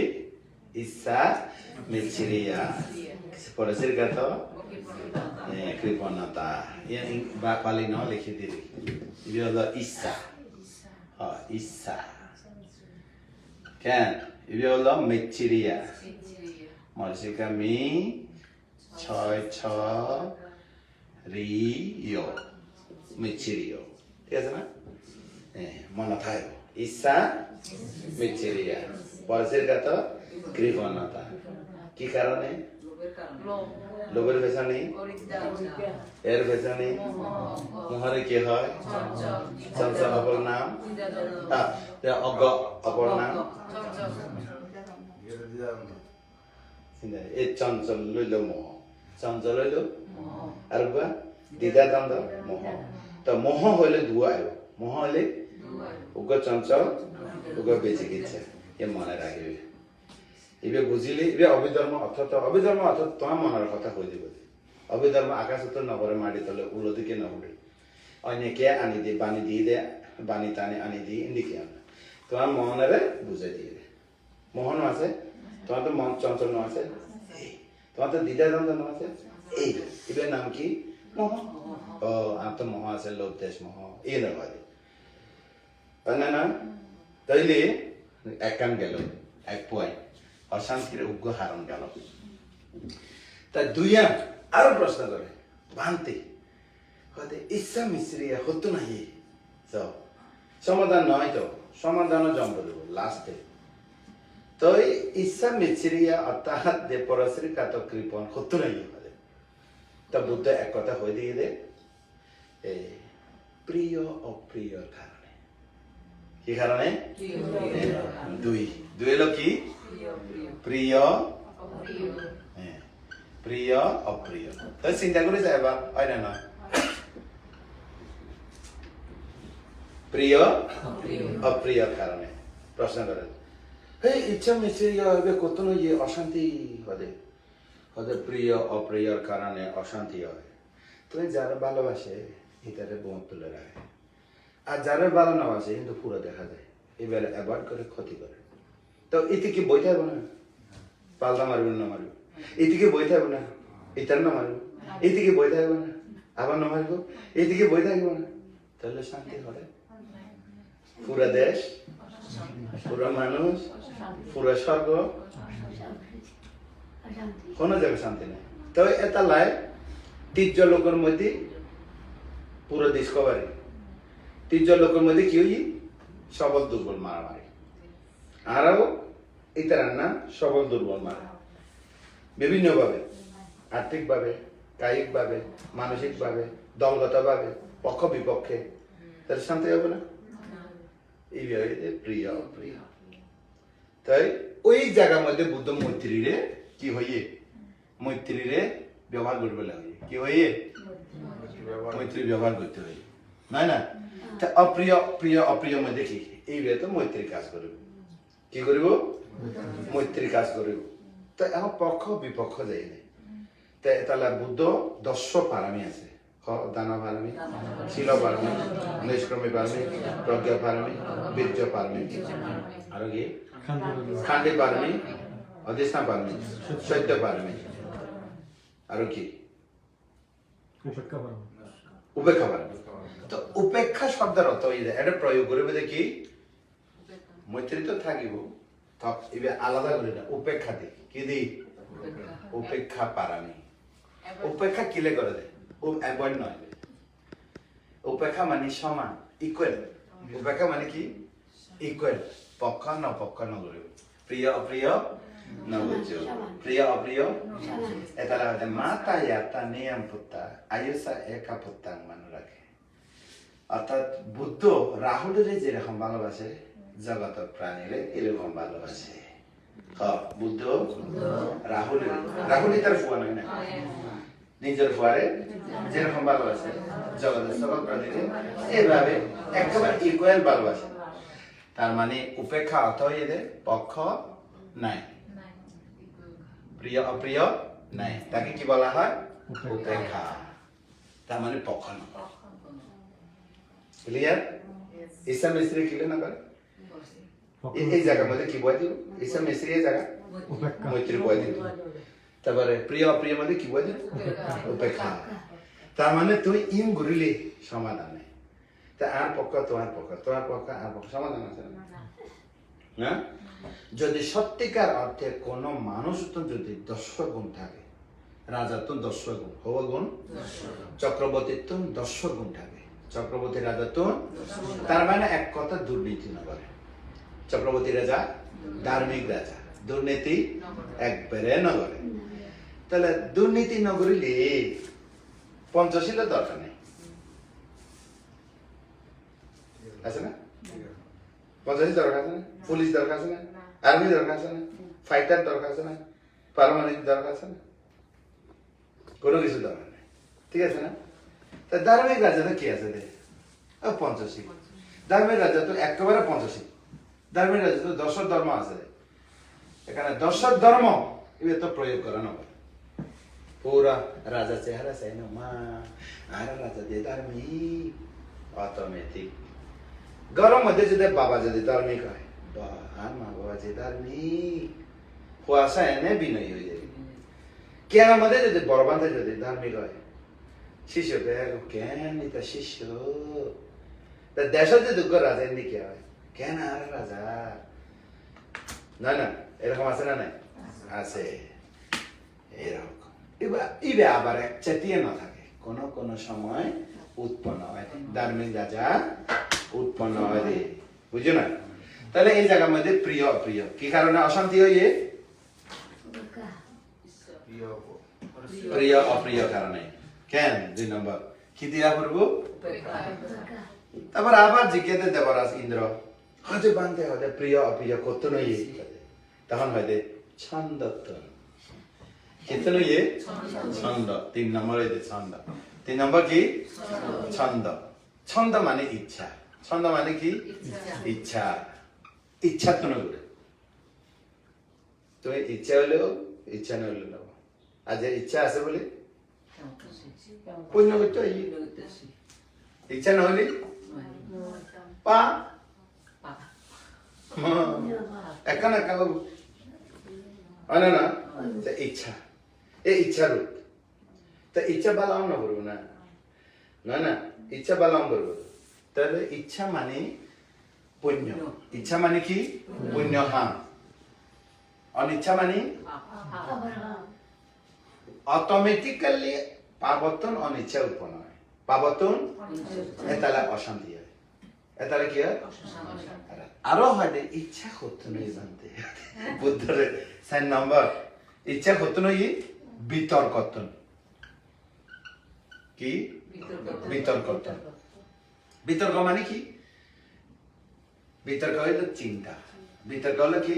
ইচ্ছা মিছিরিয়া পরশের কাত কৃপণতা পালি ন লিখি দিলি এটা হলো ইচ্ছা ইচ্ছা কেন এটা হলো মিছিরিয়া Masih kami Rio Michirio. Iya sana? Mana tahu? Isa Michiria. Pasir kata Krivanata. Ki karane? Lober besani? Er besani? Muhari ki hai? Samsa apar naam? Ya agak apar naam? এই চঞ্চল লইল মোহ চঞ্চল হইল আর বা দিদা দ্বন্দ্ব মোহ তো মোহ হইলে দুয়া আইব মোহ হইলে উগ চঞ্চল উগ বেঁচে গেছে এ মনে রাখবে এবে বুঝিলে এবে অভিধর্ম অর্থাৎ তোমার মনের কথা কই দিব অভিধর্ম আকাশ তো নবরে মাটি তলে উলো দিকে নবরে অনেকে আনি দিয়ে বাণী দিয়ে দে বাণী টানে আনি দিয়ে ইন্দিকে তোমার মনেরে বুঝাই দিয়ে মোহন আছে তোমার তো মন চঞ্চল আছে তোমার তো দ্বিধা দ্বন্দ্ব আছে এই এবার নাম কি মোহ ও আর তো মোহ আছে লোভ দেশ মোহ এই না হয় না তাইলে এক কান গেল এক পয়েন্ট অশান্তির উগ্র হারণ গেল তা দুইয়া আরো প্রশ্ন করে ভান্তি হতে ইচ্ছা মিশ্রিয়া হতো না সমাধান নয় তো সমাধানও জম বলবো লাস্টে তো ইচ্ছা মিছিরিয়া অর্থাৎ যে পরশ্রী কাত কৃপণ হতো নাই আমাদের তা বুদ্ধ এক কথা হয়ে দিয়ে দে প্রিয় অপ্রিয়র কারণে কি কারণে দুই হলো কি প্রিয় প্রিয় অপ্রিয় তাই চিন্তা করে যায় এবার হয় না নয় প্রিয় অপ্রিয়র কারণে প্রশ্ন করে ইচ্ছা মিশ্রিয়া হবে কত নয় অশান্তি হতে প্রিয় অপ্রিয়র কারণে অশান্তি হয় তুমি যারা ভালোবাসে এটারে বোন তুলে রাখে আর যারা ভালো না বাসে কিন্তু পুরো দেখা যায় এবার অ্যাভয়েড করে ক্ষতি করে তো এতে কি বই থাকবো না পাল্টা মারবেন না মারবে এদিকে বই থাকবো না এটার না মারবো এইদিকে বই থাকবো না আবার না মারবো এইদিকে বই থাকবো না তাহলে শান্তি হবে পুরা দেশ পুরা মানুষ পুরা স্বর্গ কোনো জায়গায় শান্তি নেই তো এটা লাই 30 লোকের মধ্যে পুরো দেশ কভারে 30 লোকের মধ্যে কি হই সবল দুর্বল মারামারি আরও ইতার না সবল দুর্বল মারা বিভিন্নভাবে আর্থিকভাবে কায়িকভাবে মানসিকভাবে দলগতভাবে পক্ষ বিপক্ষে তাহলে শান্তি হবে না এই প্রিয় প্রিয় তাই ওই জায়গার মধ্যে বুদ্ধ মৈত্রীরে কি হইয়ে মৈত্রীরে ব্যবহার করবে লাগে কি হইয়ে মৈত্রী ব্যবহার করতে হয় নাই না অপ্রিয় প্রিয় অপ্রিয় মধ্যে কি এই তো মৈত্রী কাজ করব কি করিব মৈত্রী কাজ করিব তো এখন পক্ষ বিপক্ষ যাই নাই তাহলে বুদ্ধ 10 পারামি আছে দানা পারমি শিল পারমি নিষ্ক্রমী পারমি প্রজ্ঞা পারমি বীর্য পারমি আর কি খান্ডি পারমি অধিষ্ঠান পারমি সত্য পারমি আর কি উপেক্ষা পারমি তো উপেক্ষা শব্দের অর্থ এটা প্রয়োগ করবে দেখি মৈত্রী তো থাকিব এবার আলাদা করে না উপেক্ষা দিই কি দিই উপেক্ষা পারামি উপেক্ষা কিলে করে দেয় অ্যাভয়েড নয় উপেক্ষা মানে সমান ইকুয়াল উপেক্ষা মানে কি ইকুয়াল পক্ষ নপক্ষ নগরে প্রিয় অপ্রিয় নগজ প্রিয় অপ্রিয় এটা লাগে মাতা ইয়াতা নিয়ম পুত্তা আয়ুষা একা পুত্তা মানু রাখে অর্থাৎ বুদ্ধ রাহুলের যেরকম ভালোবাসে জগতর প্রাণীরে এরকম ভালোবাসে বুদ্ধ রাহুলই তার ফুয়া নয় না নিজের ফুয়ারে যেরকম ভালোবাসে জগতের সকল প্রাণীরে এভাবে একেবারে ইকুয়াল ভালোবাসে তার মানে উপেক্ষা অর্থ এদের পক্ষ নাই প্রিয় অপ্রিয় নাই তাকে কি বলা হয় উপেক্ষা তার মানে পক্ষ না ক্লিয়ার ঈসা মিস্ত্রি ক্লিয়ার না করে এই জায়গার মধ্যে কি বই দিব ঈসা মিস্ত্রি এই জায়গা মৈত্রী বই দিব তারপরে প্রিয় অপ্রিয় মধ্যে কি বই দিব উপেক্ষা তার মানে তুই ইম ঘুরিলে সমাধান নেই তা আর পক্ষ তোমার পক্ষ আর পক্ষ সমাধান আছে না যদি সত্যিকার অর্থে কোন মানুষ যদি 10 গুণ থাকে রাজাত্ব 10 গুণ হওয়া গুণ চক্রবর্তীত্ব 10 গুণ থাকে চক্রবর্তী রাজাত্ব তার মানে এক কথা দুর্নীতি না করে চক্রবর্তী রাজা ধার্মিক রাজা দুর্নীতি একবারে না করে তাহলে দুর্নীতি না করিলে পঞ্চশীলের দরকার নেই আছে না পঞ্চাশী দরকার আছে না পুলিশ দরকার আছে না আর্মি দরকার আছে না ফাইটার দরকার আছে না পারমাণবিক দরকার আছে না কোনো কিছু দরকার নেই ঠিক আছে না তা ধার্মিক রাজা তো কি আছে রে পঞ্চাশী ধার্মিক রাজা তো একেবারে পঞ্চাশী ধার্মিক রাজা তো 10 ধর্ম আছে এখানে 10 ধর্ম এবার তো প্রয়োগ করা না পুরা রাজা চেহারা চাই না মা আর রাজা দিয়ে ধার্মিক অটোমেটিক গরম মধ্যে যদি বাবা যদি ধার্মিক হয় আর মা বাবা যে ধার্মিক কুয়াশা এনে বিনয়ী হয়ে যাবে কেন আমাদের যদি বড় বান্ধে যদি ধার্মিক হয় শিষ্য কেন এটা শিষ্য দেশ যদি রাজা এদিকে হয় কেন আর রাজা না না এরকম আছে না নাই আছে এরকম এবার আবার এক চেতিয়ে না থাকে কোন সময় উৎপন্ন হয় ধার্মিক রাজা উৎপন্ন হয় বুঝছো না তাহলে এই জায়গার মধ্যে প্রিয় অপ্রিয় কি কারণে অশান্তি হয়ে প্রিয় অপ্রিয় কারণে কেন 2 নম্বর কি দিয়া করবো তারপর আবার জিজ্ঞেস দেবরাজ ইন্দ্র হয়তো বানতে হবে প্রিয় অপ্রিয় কত নই তখন হয়তো ছন্দত্ব কত নই ছন্দ 3 নম্বর হইতে ছন্দ 3 নম্বর কি ছন্দ ছন্দ মানে ইচ্ছা ছন্দ মানে কি ইচ্ছা ইচ্ছা তো নয় তো ইচ্ছা হলেও ইচ্ছা না হলে নেব আর যে ইচ্ছা আছে বলে পুণ্য করতে ইচ্ছা না হলে পা একা না কালো না না ইচ্ছা এই ইচ্ছা রূপ তা ইচ্ছা বালাম না করবো না না না ইচ্ছা বালাম করবো তাহলে ইচ্ছা মানে পুণ্য ইচ্ছা মানে কি পুণ্য হ্যাঁ অনিচ্ছা মানে অটোমেটিক্যালি পাবর্তন অনিচ্ছা উৎপন্ন হয় পাবর্তন এতালে অশান্তি হয় এতালে কি হয় আরো হয় ইচ্ছা করতে নয় জানতে বুদ্ধরে 4 নম্বর ইচ্ছা করতে নয় বিতর্কতন কি বিতর্কতন বিতর্ক মানে কি বিতর্ক হইল চিন্তা বিতর্ক হলো কি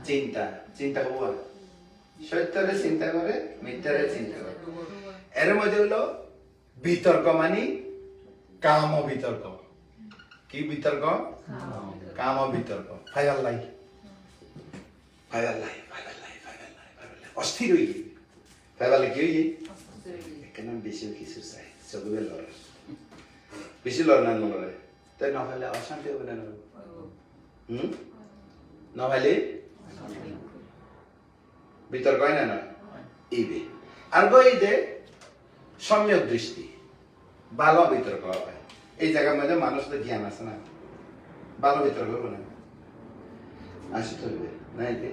চিন্তা চিন্তা হওয়া সত্যরে চিন্তা করে মিথ্যারে চিন্তা করে এর মধ্যে হলো বিতর্ক মানে কাম বিতর্ক কি বিতর্ক কাম বিতর্ক ফাইনাল লাই অস্থির হয়ে গিয়ে ফাইনাল কি হয়ে এখানে বেশি কিছু চাই সবগুলো লড়ে বেশি লড় না লড়ে তাই না হলে অশান্তি হবে না না হলে বিতর্ক হয় না না ইবে আর গইতে সম্যক দৃষ্টি ভালো বিতর্ক হয় এই জায়গার মধ্যে মানুষদের জ্ঞান আছে না ভালো বিতর্ক হবে না আসতে হবে না এতে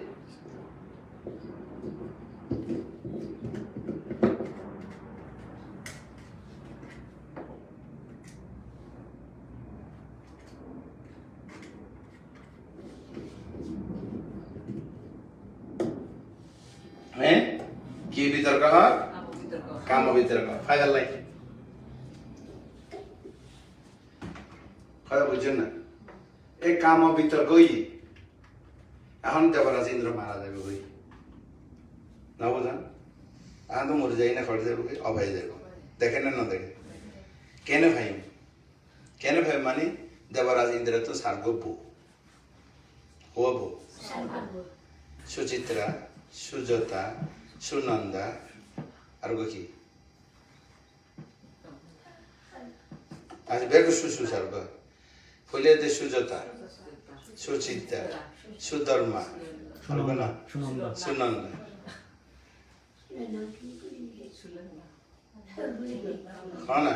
কি বিতর্ক হয় কাম বিতর্ক ফাইনাল লাই কথা বুঝছেন না এই কাম বিতর্ক হই এখন দেবরাজ ইন্দ্র মারা যাবে হই না বুঝান এখন তো মরে যাই না খড়ে যাবো অবাই যাব দেখেন না দেখে কেন ভাই মানে দেবরাজ ইন্দ্র তো সার্গ বউ ও বউ সুচিত্রা সুজতা সুনন্দা আর কি আজ বেগ সুসু সার্গ হইলে যে সুজতা সুচিত্রা সুধর্মা সুনন্দা না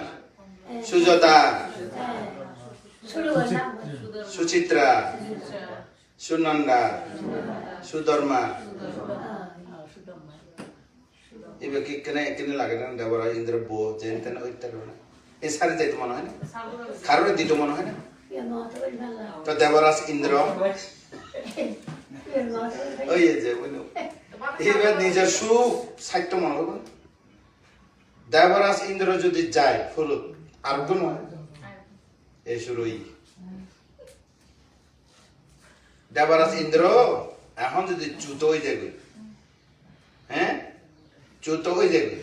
সুজতা সুচিত্রা সুনন্দা সুধর্মা এবার কি কেন লাগে না দেবরাজ ইন্দ্র বো জেনতেন ওইটা এই সারি যাইতে মনে হয় না কারোর দিত মনে হয় না তো দেবরাজ ইন্দ্র ওই যে এবার নিজের সুখ সাহিত্য মনে হবে দেবরাজ ইন্দ্র যদি যায় ফলত আর কোন এই শুরুই দেবরাজ ইন্দ্র এখন যদি চ্যুত হয়ে যাবে হ্যাঁ চ্যুত হয়ে যাবে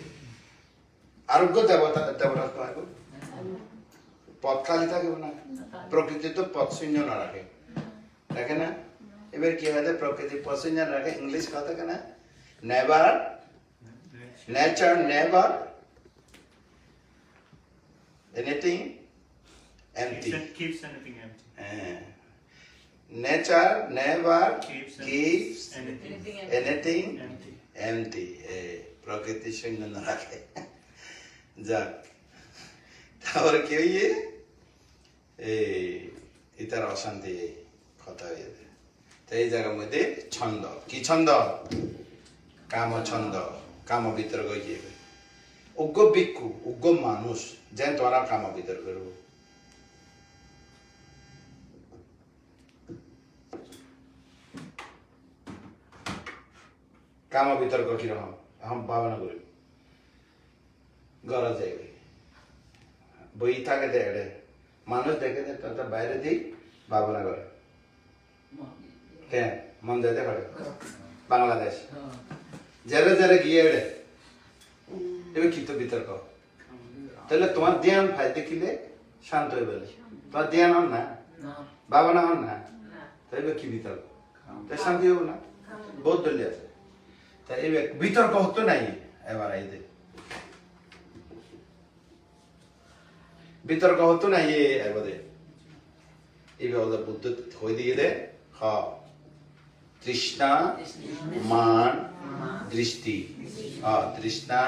আরোগ্য দেবতা দেবরাজ পাইব পথ খালি থাকবে না প্রকৃতি তো পথ শূন্য না রাখে রাখে না এবার কি হয় প্রকৃতি পথ শূন্য রাখে ইংলিশ কথা কেন never nature never anything empty keeps anything empty nature never keeps anything empty প্রকৃতি শূন্য না রাখে যাক তারপরে কি হইয়ে ইতার অশান্তি কথা হয়ে যায় তো এই জায়গার মধ্যে ছন্দ কি ছন্দ কাম ছন্দ কাম বিতর্ক গিয়ে উগ্র ভিক্ষু উগ্র মানুষ যেন তোরা কাম বিতর্ক করব কাম বিতর্ক কিরকম এখন ভাবনা করি গড়া যায় বই থাকে দেখে মানুষ দেখে তার বাইরে দিই ভাবনা করে কেন মন যেতে পারে বাংলাদেশ যারা যারা গিয়ে এড়ে এবার কি তো বিতর্ক তাহলে তোমার ধ্যান ভাই দেখিলে শান্ত হয়ে বলে তোমার ধ্যান হন না ভাবনা হন না তাই এবার কি বিতর্ক তাই শান্তি হবো না বহুত দলি আছে তাই এবার বিতর্ক হতো নাই এবার এই বিতর্ক হতো না এবারে এইভাবে বুদ্ধ হয়ে দিয়ে দে হ তৃষ্ণা মান দৃষ্টি তৃষ্ণা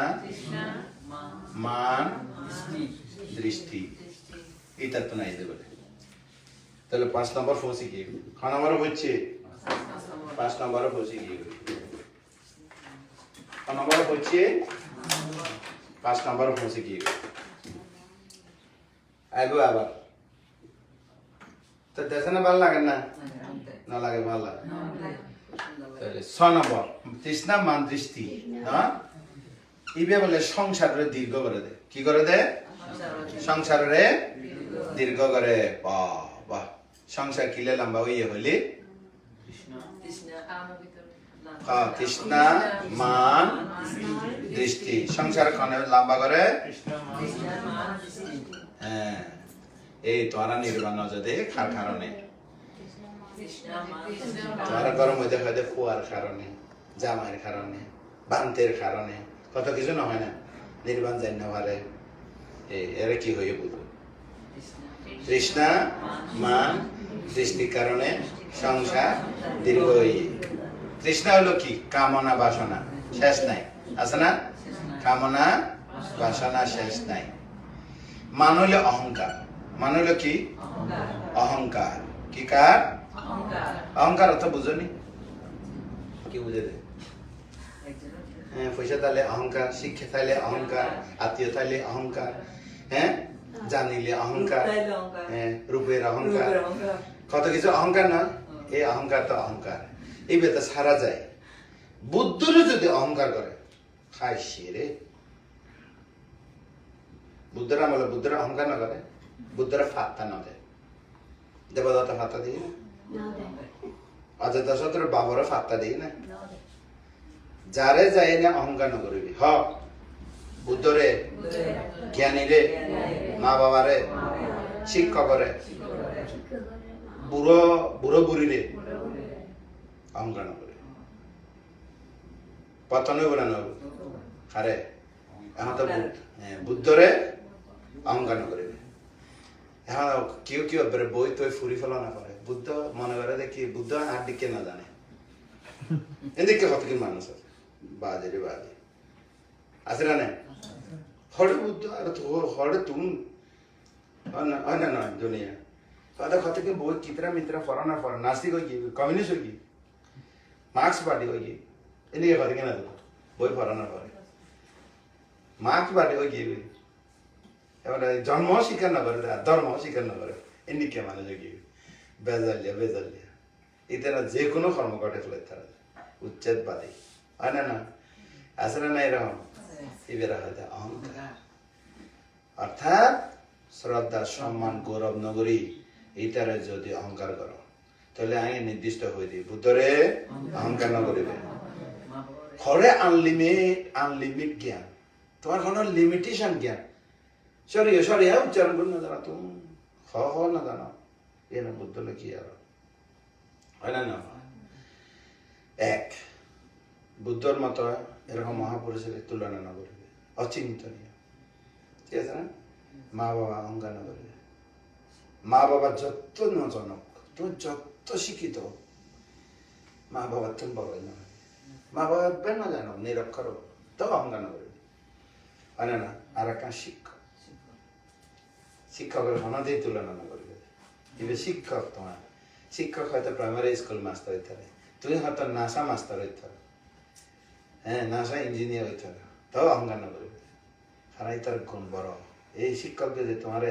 মান দৃষ্টি এইটা তো নাই দেবে তাহলে 5 নম্বর ফসি কি 6 নম্বর হচ্ছে 5 নম্বর ফসি কি 6 নম্বর হচ্ছে 5 নম্বর ফসি কি আইবো আবার তো দেখে না ভালো লাগে না না লাগে ভালো লাগে তাহলে 6 নম্বর তৃষ্ণা মান দৃষ্টি না ইবে বলে সংসারের দীর্ঘ করে দে কি করে দে সংসারের দীর্ঘ করে বাহ বাহ সংসার কিলে লম্বা হইয়ে হইলে তৃষ্ণা মান দৃষ্টি সংসার খানে লম্বা করে হ্যাঁ এই তোরা নির্বাণ যদি খার কারণে তোরা গরম হইতে হয়তো ফুয়ার কারণে জামাইয়ের কারণে বান্তের কারণে কত কিছু না হয় না নির্বাণ যাই না পারে এরা কি হয়ে বুঝবে তৃষ্ণা মান দৃষ্টির কারণে সংসার দীর্ঘ হয়ে তৃষ্ণা হলো কি কামনা বাসনা শেষ নাই আছে না কামনা বাসনা শেষ নাই মান হইলে অহংকার মান হইলো কি অহংকার কি কার অহংকার অর্থ বুঝনি কি বুঝে দে পয়সা তাহলে অহংকার শিক্ষা থাইলে অহংকার আত্মীয় থাইলে অহংকার হ্যাঁ জানিলে অহংকার হ্যাঁ রূপের অহংকার কত কিছু অহংকার নয় এই অহংকার তো অহংকার এই বেতা সারা যায় বুদ্ধরে যদি অহংকার করে খাই রে বুদ্ধরা বলে বুদ্ধরা অহংকার না করে বুদ্ধরা ফাত্তা না দেয় দেবদত্ত ফাত্তা দিই না অযোধ্যা শত্রুর বাবরে ফাত্তা দিই না যারে যাই না অহংকার নকরিবি হ বুদ্ধরে জ্ঞানীরে মা বাবারে শিক্ষকরে বুড়ো বুড়ো বুড়িরে অহংকার নকরিবি পতন হইব না নব আরে এখন তো বুদ্ধরে অহংকার নকরিবি এখন কেউ কেউ বই তৈ ফুরি ফেলা না করে বুদ্ধ মনে করে দেখি বুদ্ধ আর দিকে না জানে এদিকে কত কি মানুষ আছে বাজে রে বাজে আছে না না হরে বুদ্ধ আর তো হরে তুমি হয় না নয় দুনিয়া কথা কত কি বই চিত্রা মিত্রা ফরা না ফরা নাস্তিক হয়ে গিয়ে কমিউনিস্ট হয়ে গিয়ে মার্ক্স পার্টি হয়ে গিয়ে এদিকে কত কি না বই ফরা না ফরে মার্ক্স পার্টি হয়ে গিয়ে এবারে জন্ম স্বীকার না করে ধর্ম স্বীকার না করে এদিকে মানুষ হয়ে গিয়ে বেজালিয়া এটারা যে কোনো কর্মকর্তা ফেলে তারা উচ্ছেদবাদী হয় না না আছে না এরকম এবারে হয়তো অহংকার অর্থাৎ শ্রদ্ধা সম্মান গৌরব নগরী এইটারে যদি অহংকার করো তাহলে আমি নির্দিষ্ট হয়ে দিই বুদ্ধরে অহংকার ন করিবে খরে আনলিমিট জ্ঞান তোমার কোনো লিমিটেশন জ্ঞান সরি হ্যাঁ উচ্চারণ করুন না জানা তুমি হ না জানো এ না বুদ্ধ কি আর হয় না না এক বুদ্ধর মতো এরকম মহাপুরুষের তুলনা না করবে অচিন্তনীয় ঠিক আছে না মা বাবা অহংকার না করবে মা বাবা যত নজনক তুমি যত শিক্ষিত মা বাবার তুমি বড় না মা বাবা বেন না জানো নিরক্ষর তো অহংকার না করবে হয় না আর একটা শিক্ষকের হনাতেই তুলনা না করবে এবার শিক্ষক তোমার শিক্ষক হয়তো প্রাইমারি স্কুল মাস্টার হইতে হবে তুমি হয়তো নাসা মাস্টার হইতে হবে হ্যাঁ নাসা ইঞ্জিনিয়ার হইতে হবে তাও অহংকার না করবে খারাই তার গুণ বড় এই শিক্ষক যদি তোমার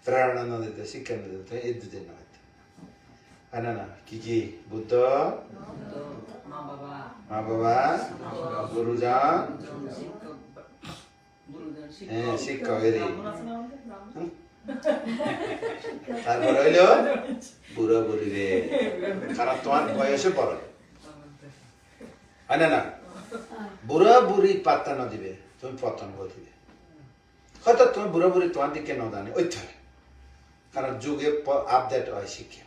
প্রেরণা না দিতে শিক্ষা না দিতে এই দুদিন না হইতে হয় না কি বুদ্ধ মা বাবা গুরুজন হ্যাঁ শিক্ষক এরই তারপর হইল বুড়ো বুড়ি রে কারণ তোমার বয়সে বড় হয় না বুড়ো বুড়ি পাত্তা না দিবে তুমি পতন দিবে হয়তো তুমি বুড়ো বুড়ি তোমার দিকে ন জানে ওই থাকে কারণ যুগে আপডেট হয় শিক্ষা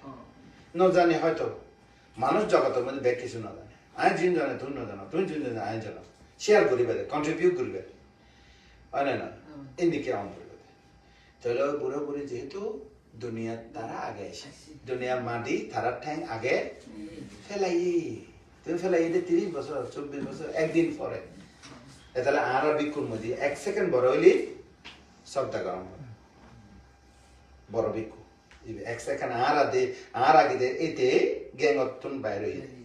ন জানি হয়তো মানুষ জগতের মধ্যে ব্যাগ কিছু না জানে আয় জিন জানে তুমি না জানো তুমি জিন জানে আয় জানো শেয়ার করিবে কন্ট্রিবিউট করিবে হয় না এদিকে অন্তর্গত তাহলে বুড়ো বুড়ি যেহেতু দুনিয়ার তারা আগে এসে দুনিয়ার মাটি তারার ঠ্যাং আগে ফেলাই তুমি ফেলাই 30 বছর 24 বছর একদিন পরে তাহলে আর বিক্ষুর মধ্যে 1 সেকেন্ড বড় হইলে শব্দ গরম হবে বড় বিক্ষু 1 সেকেন্ড আর আগে এতে গ্যাংতুন বাইরে হয়ে যায়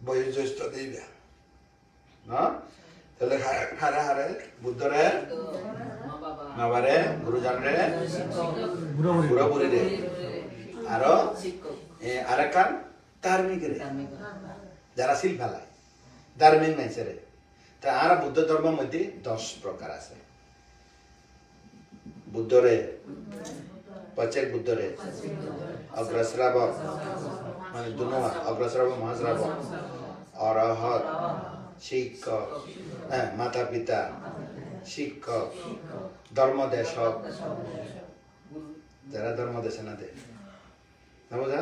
বয়োজ্যেষ্ঠ দিবে না তাহলে হারে বুদ্ধরে বাবারে গুরুজনরে বুড়ো বুড়ি রে আরো আরেকান ধার্মিক রে যারা শিল ফেলায় ধার্মিক নাইছে রে তা আর বুদ্ধ ধর্মের মধ্যে 10 প্রকার আছে বুদ্ধরে প্রত্যেক বুদ্ধরে অগ্রশ্রাবক মানে দুনোয়া অগ্রশ্রাবক মহাশ্রাবক অরহত শিক্ষক মাতা পিতা শিক্ষক ধর্মদেশক যারা ধর্মদেশে না দেয় না বোঝা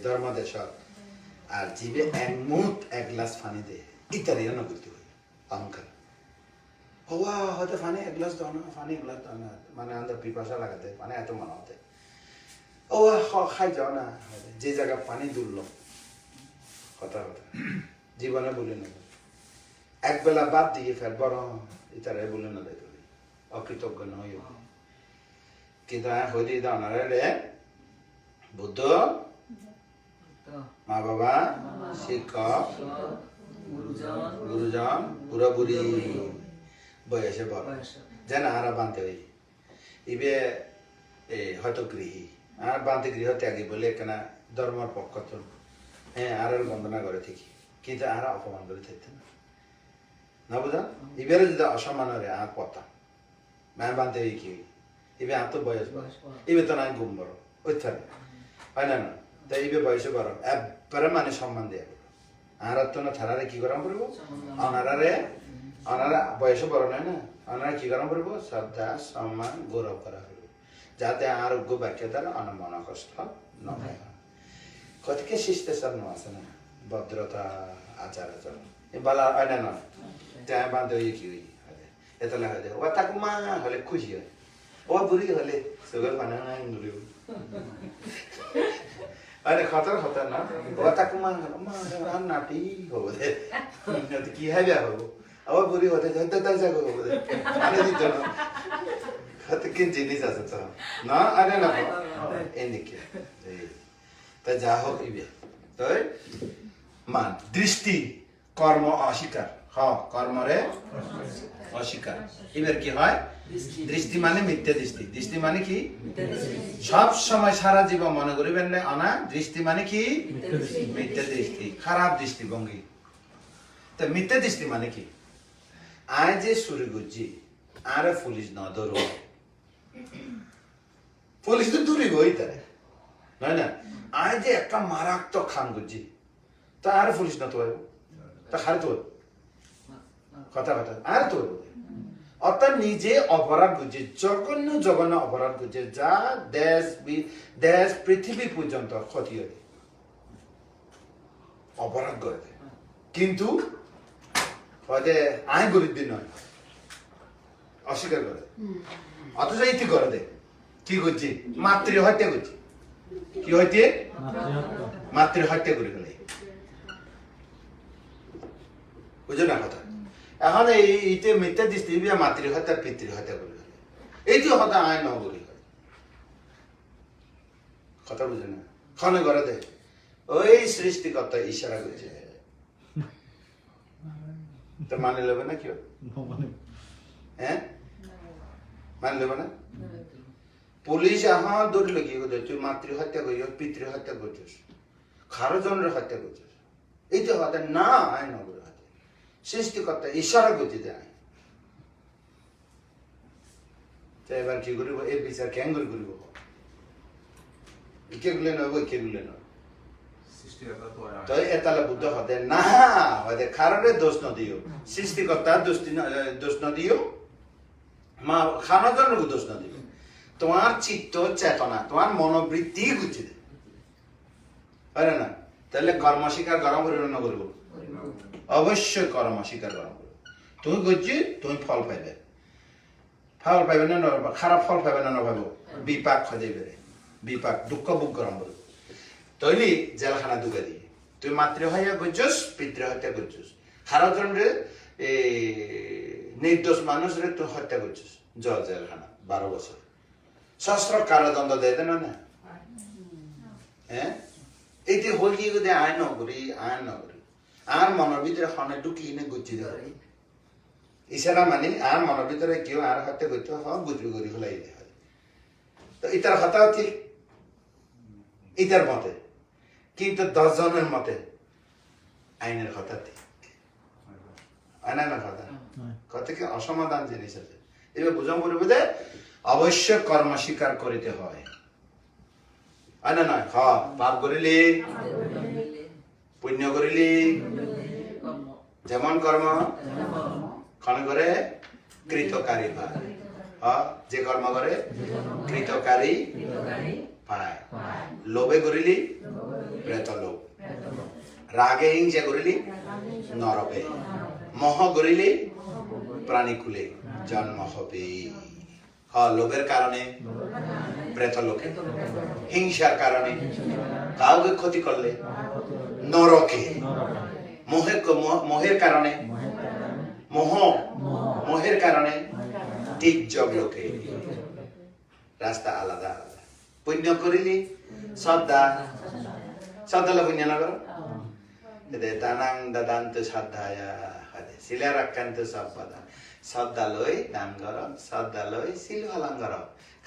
ধর্মদেশক আর জীবে এক গ্লাস পানি দেয় ইত্যাদি না করতে হয় অহংকার হওয়া হয়তো পানি এক গ্লাস দাও না পানি এক গ্লাস দাও না মানে আমাদের পিপাসা লাগাতে মানে এত মনে হতে ও খাই যাও না যে জায়গা পানি দুর্লভ কথা জীবনে বলে না এক বেলা বাদ দিয়ে ফের বড় ইতারে বলে না দেখবে অকৃতজ্ঞ নয় কিন্তু হইতে দাঁড়ারে বুদ্ধ মা বাবা শিক্ষক গুরুজন বুড়া বুড়ি বয়সে বড় যেন আরা বানতে হই ইবে হয়তো গৃহী আর বানতে গৃহ ত্যাগী বলে কেনা ধর্মের পক্ষ তো হ্যাঁ আর বন্দনা করে ঠিকই কিন্তু আর অপমান করে থাকতে না বুঝা ইবেরে যদি অসম্মান হলে আর পতা মায় বানতে কি ইবে আত বয়স ইবে তো নাই ঘুম বড় ওইটা হয় না না তাই ইবে বয়স বড় একবারে মানে সম্মান দেয়া আর তো না থারারে কি করাম পড়বো অনারা বয়স বড় নয় না অনারা কি করাম পড়বো শ্রদ্ধা সম্মান গৌরব করা হইব যাতে আরোগ্য বাক্য দ্বারা অন মন কষ্ট নয় কতকে শিষ্টাচার ন আছে না ভদ্রতা আচার আচরণ বালা হয় না নয় তাই বান্ধব কি হই এতলা হয় ও তাকে মা হলে খুশি হয় ও বুড়ি হলে সুগার পানা নাই নুরিব আরে খতর না ও তাকে মা রান নাটি হবো দে কি হবে হবো আবার বুড়ি হতে হতে তাই যাবো হবো দে আনে দিত না কত কি জিনিস আছে তো না আরে না এদিকে তা যা হোক ইবে তাই মান দৃষ্টি কর্ম অস্বীকার কর্মরে অস্বীকার এবার কি হয় দৃষ্টি মানে মিথ্যা দৃষ্টি দৃষ্টি মানে কি সব সময় সারা জীবন মনে করিবেন না অনা দৃষ্টি মানে কি মিথ্যা দৃষ্টি খারাপ দৃষ্টিভঙ্গি তো মিথ্যা দৃষ্টি মানে কি আয় যে সুরি গুজি আর পুলিশ ন ধরো পুলিশ তো দূরে গই তারে নয় না আয় যে একটা মারাত্মক খান গুজি তা আর পুলিশ না তো তা খারে তো কথা আর তো অর্থাৎ নিজে অপরাধ বুঝে জঘন্য অপরাধ বুঝে যা দেশ পৃথিবী পর্যন্ত ক্ষতি হয় অপরাধ করে দেয় কিন্তু আয় গরিব নয় অস্বীকার করে অথচ ইতি করে দেয় কি করছি মাতৃহত্যা করছি কি হইতে মাতৃহত্যা করে ফেলে বুঝো না কথা এখন এইতে মিথ্যা দৃষ্টি মাতৃহত্যা পিতৃহত্যা করে ফেলে এইটি হত্যা আয় ন বলি হয় কথা বুঝে না ক্ষণে করে দেয় ওই সৃষ্টিকর্তা ইশারা করছে তো মানে নেবে না কেউ হ্যাঁ মানে নেবে না পুলিশ এখন দৌড়ি লগিয়ে তুই মাতৃহত্যা করিস পিতৃহত্যা করছিস খারো জনের হত্যা করছিস এই তো হত্যা না আয় ন বলে হত্যা সৃষ্টিকর্তা ইশারা করছে আয় তো এবার কি করিব এই বিচার কেন করিব কে গুলে নব কে গুলে নব তো এতালে বুদ্ধ হতে না হতে খাররে দোষ নদিও সৃষ্টিকর্তা দোষ নদিও মা খানোর জন্য দোষ নদিও তোমার চিত্ত চেতনা তোমার মনোবৃত্তি গুছি দে পারে না তাহলে কর্ম স্বীকার গরম করিব না করবো অবশ্যই কর্ম স্বীকার গরম করবো তুমি করছি তুমি ফল পাইবে না খারাপ ফল পাইবে না ভাবো বিপাক খোঁজে বেড়ে বিপাক দুঃখ বুক গরম করবো তৈলি জেলখানা ঢুকে দিয়ে তুই মাতৃহত্যা করছিস পিতৃহত্যা করছিস খারাপ জনরে নির্দোষ মানুষরে তুই হত্যা করছিস জেলখানা 12 বছর শাস্ত্র কারাদণ্ড দেয় না না হ্যাঁ এইটি হল কি যদি আয় নগরী আর মনের ভিতরে হনে ঢুকিয়ে নে গুছি দেয় ইশারা মানে আর মনের ভিতরে কেউ আর হত্যা করতে গুজবি করি ফেলাই হয় তো ইতার হত্যা ঠিক ইতার মতে কিন্তু 10 জনের মতে আইনের কথা ঠিক আইনের কথা কত কি অসমাধান জিনিস আছে এবার বুঝাম বলবো যে অবশ্যই কর্ম স্বীকার করিতে হয় আনা নয় পাপ করিলি পুণ্য করিলি যেমন কর্ম ক্ষণ করে কৃতকারী পায় যে কর্ম করে কৃতকারী পায় লোভে করিলি প্রেত লোভ রাগে হিংসা করিলি নরকে মোহ করিলি প্রাণী কুলে জন্ম হবে লোভের কারণে প্রেত লোকে হিংসার কারণে কাউকে ক্ষতি করলে নরকে মোহের কারণে মোহের কারণে তির্যক লোকে রাস্তা আলাদা আলাদা পুণ্য করিলি শ্রদ্ধা পুণ্য না করো দানাং দাদান্ত শ্রদ্ধায়া শিলা রাখান্ত সম্পদা শ্রদ্ধা লই দান কর শ্রদ্ধা লই শিল পালন কর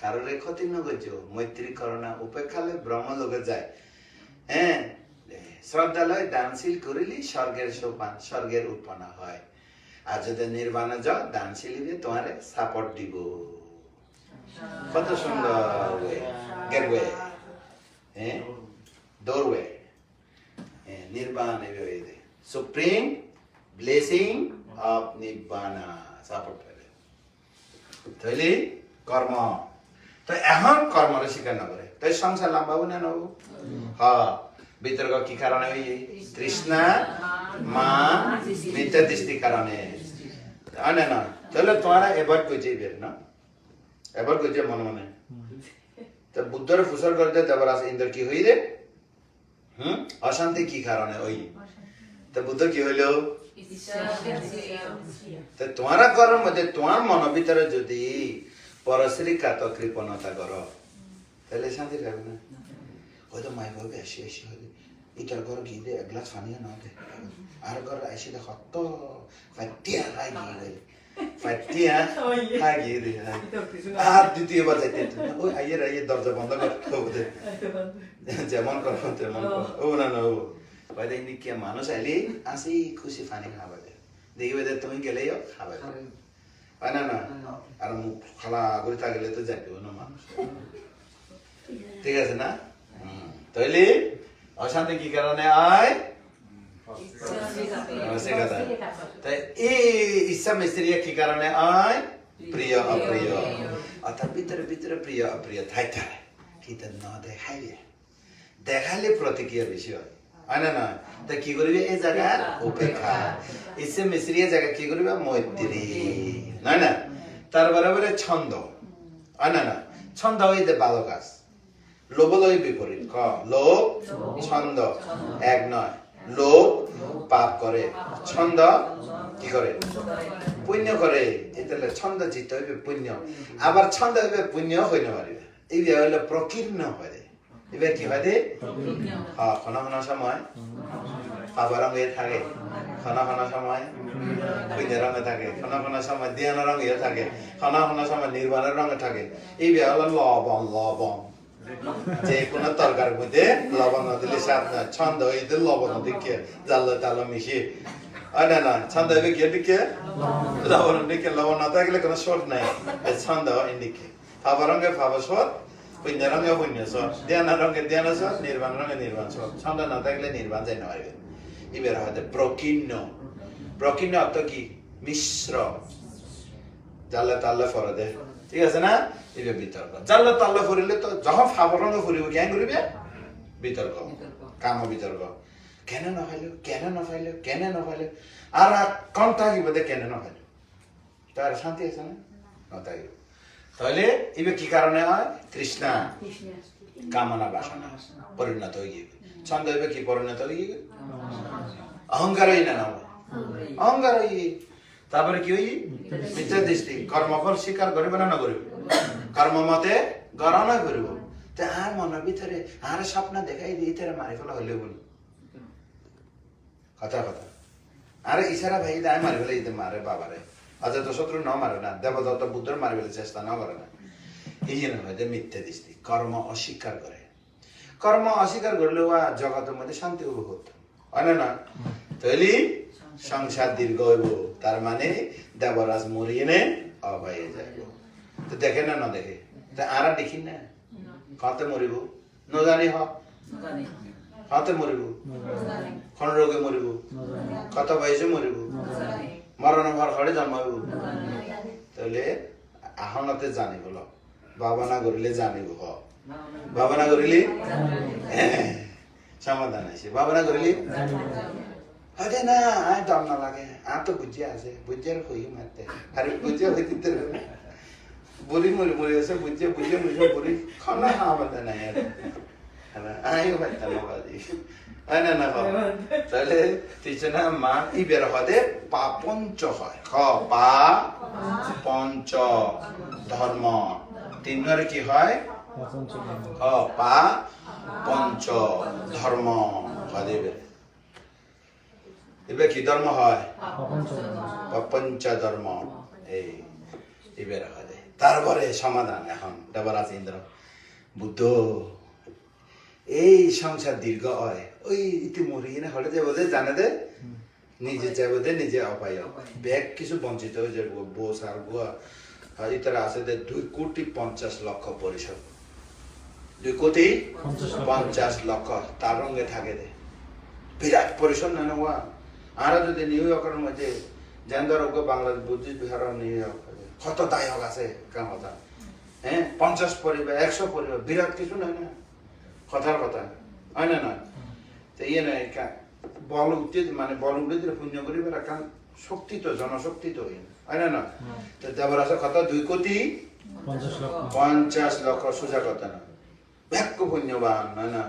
কারোরে ক্ষতি ন করছো মৈত্রী করোনা উপেক্ষালে ব্রহ্মলোকে যায় হ্যাঁ শ্রদ্ধা লই দানশীল করিলি স্বর্গের সোপান স্বর্গের উৎপন্ন হয় আর যদি নির্বাণে যাও দানশীল তোমারে সাপোর্ট দিব কত সুন্দর ওয়ে গেটওয়ে হ্যাঁ doorway nirvana এইভাবে supreme blessing of nibbana support করে তাহলে কর্ম তো এখন কর্মরে স্বীকার না করে তাই সংসার লম্বাবো না নবো হ্যাঁ বিতর্ক কি কারণে ওই তৃষ্ণা মা মিথ্যা দৃষ্টি কারণে আনে না তাহলে তোমারা এভয়েড করছে বের না এভয়েড করছে মনে মনে তো বুদ্ধর ফুসল করতে দেবরাজ ইন্দ্র কি হই রে অশান্তি কি কারণে ওই তো বুদ্ধ কি হইল তো তোমারা করার মধ্যে তোমার মন ভিতরে যদি পরশ্রী কাত কৃপণতা করো তাহলে শান্তি থাকবে না হয়তো মাই ভাবে আসি আসি হয়তো এটার ঘর গিয়ে দে এক গ্লাস পানিও না দে আর ঘর আসি দেখ কত ফাটিয়া খাই গিয়ে দে ফাটিয়া খাই গিয়ে দে আর দ্বিতীয়বার যাইতে ওই আইয়ের দরজা বন্ধ করতে হবে যেমন করো তেমন ও না না ও বাইরে কি মানুষ আইলে আসি খুশি পানি খাবে দেখবে যে তুমি গেলেও খাবে হয় না না আর মুখ খালা করে থাকলে তো যাইবে না মানুষ ঠিক আছে না তাইলে অশান্তি কি কারণে আয় তাই এই ইচ্ছা মিস্ত্রিয়া কি কারণে আয় প্রিয় অপ্রিয় অর্থাৎ ভিতরে ভিতরে প্রিয় অপ্রিয় থাইতে কিন্তু না দেখাইলে দেখালে প্রতিক্রিয়া বেশি হয় না না তা কি করবি এই জায়গা উপেক্ষা ইচ্ছে মিশ্রিয়া জায়গা কি করবি মৈত্রী না না তার বরাবরে ছন্দ না না ছন্দ হইতে ভালো কাজ লোভ লই বিপরীত ক লোভ ছন্দ এক নয় লোভ পাপ করে ছন্দ কি করে পুণ্য করে এটালে ছন্দ চিত্ত হইবে পুণ্য আবার ছন্দ হইবে পুণ্য হইতে পারিবে এই হইলে প্রকীর্ণ হয় এবার কি হয় হ্যাঁ কোনো কোনো সময় পাবা রঙে থাকে কোনো কোনো সময় পুণ্য রঙে থাকে কোনো কোনো সময় ধ্যান রঙে থাকে কোনো কোনো সময় নির্বাণের রঙে থাকে এই হলো লবণ লবণ যে কোনো তরকারির মধ্যে লবণ দিলে স্বাদ না ছন্দ হইতে লবণ দিকে জাল তাল মিশিয়ে না না ছন্দ হইবে কি দিকে লবণ দিকে লবণ না থাকলে কোনো শর্ট নাই ছন্দ ইন্ডিকে পাবা রঙে পাবা শর্ট পুণ্য রঙে পুণ্য শর্ট ধ্যান রঙে ধ্যান শর্ট নির্বাণ রঙে নির্বাণ শর্ট ছন্দ না থাকলে নির্বাণ যাই না পারবে এবার হয়তো প্রকীর্ণ প্রকীর্ণ অর্থ কি মিশ্র জালে তাল্লে ফরদে ঠিক আছে না এবার বিতর্ক জালে তাল্লে ফরিলে তো যখন ফাবর রঙে ফুরিব কেন করিবে বিতর্ক কাম বিতর্ক কেন না ফাইলো কেন না ফাইলো কেন না ফাইলো আর কম থাকিব দে কেন না ফাইলো তার শান্তি আছে না না থাকিব তাহলে এবার কি কারণে হয় তৃষ্ণা কামনা বাসনা পরিণত হয়ে গিয়ে ছন্দ হইবে কি পরিণত হয়ে গিয়ে অহংকার হই না অহংকার হই তারপরে কি হই মিথ্যা দৃষ্টি কর্মফল স্বীকার করিবে না করিবে কর্ম মতে গণনা করিব তা আর মনের ভিতরে আর স্বপ্ন দেখাই দিয়ে তারা মারি ফেলা হইলে বল কথা কথা আরে ইশারা ভাই দায় মারি ফেলে দিতে মারে বাবারে অযথ শত্রু ন মারে না দেবদত্ত বুদ্ধর মারি ফেলে চেষ্টা না করে না এই জন্য হয়তো মিথ্যা দৃষ্টি কর্ম অস্বীকার করে কর্ম অস্বীকার করলেও জগতের মধ্যে শান্তি উপভোগ করতো হয় না তাহলে সংসার দীর্ঘ হইব তার মানে দেবরাজ মরিয়ে নে অভয়ে যাইব তো দেখে না দেখে তা আর দেখি না কতে মরিব ন জানি কতে মরিব কোন রোগে মরিব কত বয়সে মরিব মরণ ঘর ঘরে জন্মাইব তাহলে আহনতে জানিব ভাবনা করিলে জানিব ভাবনা করিলে সমাধান আছে ভাবনা করিলে হয়তো না দম না লাগে আর তো বুঝিয়া আছে বুঝিয়ার হই মারতে আরে বুঝিয়া হইতে বুড়ি মরি মরি আছে বুঝিয়া বুঝিয়া মুঝে বুড়ি খানা খাওয়াতে নাই আর আইও পাইতাম না বাজি না না তাহলে তিছনা মা ই বের হতে পাপঞ্চ হয় খ পা পঞ্চ ধর্ম তিনবারে কি হয় খ পা পঞ্চ ধর্ম হদে এবার কি ধর্ম হয় পঞ্চ ধর্ম এই এবার হদে তারপরে সমাধান এখন দেবরাজ ইন্দ্র বুদ্ধ এই সংসার দীর্ঘ হয় ওই ইতি মরি না হলে যাবো জানে দে নিজে যাবো দে নিজে অপায় ব্যাগ কিছু বঞ্চিত হয়ে যাবো বউ সার বুয়া ইতারা আছে যে 2,50,00,000 পরিষদ 2,50,00,000 তার রঙে থাকে দে বিরাট পরিষদ না হওয়া আর যদি নিউ ইয়র্কের মধ্যে জেন্দার Bangladesh Buddhist Vihar New York কত দায়ক আছে কথা হ্যাঁ 50 পরিবার 100 পরিবার বিরাট কিছু নয় না কথার কথা হয় না না তো ইয়ে নাই বল উঠতে মানে বল উঠে দিলে পুণ্য করিবে কারণ শক্তি তো জনশক্তি তো হয় না না তো দেবর আছে কত 2,50,00,000 সোজা কথা না ব্যাক্য পুণ্যবান না না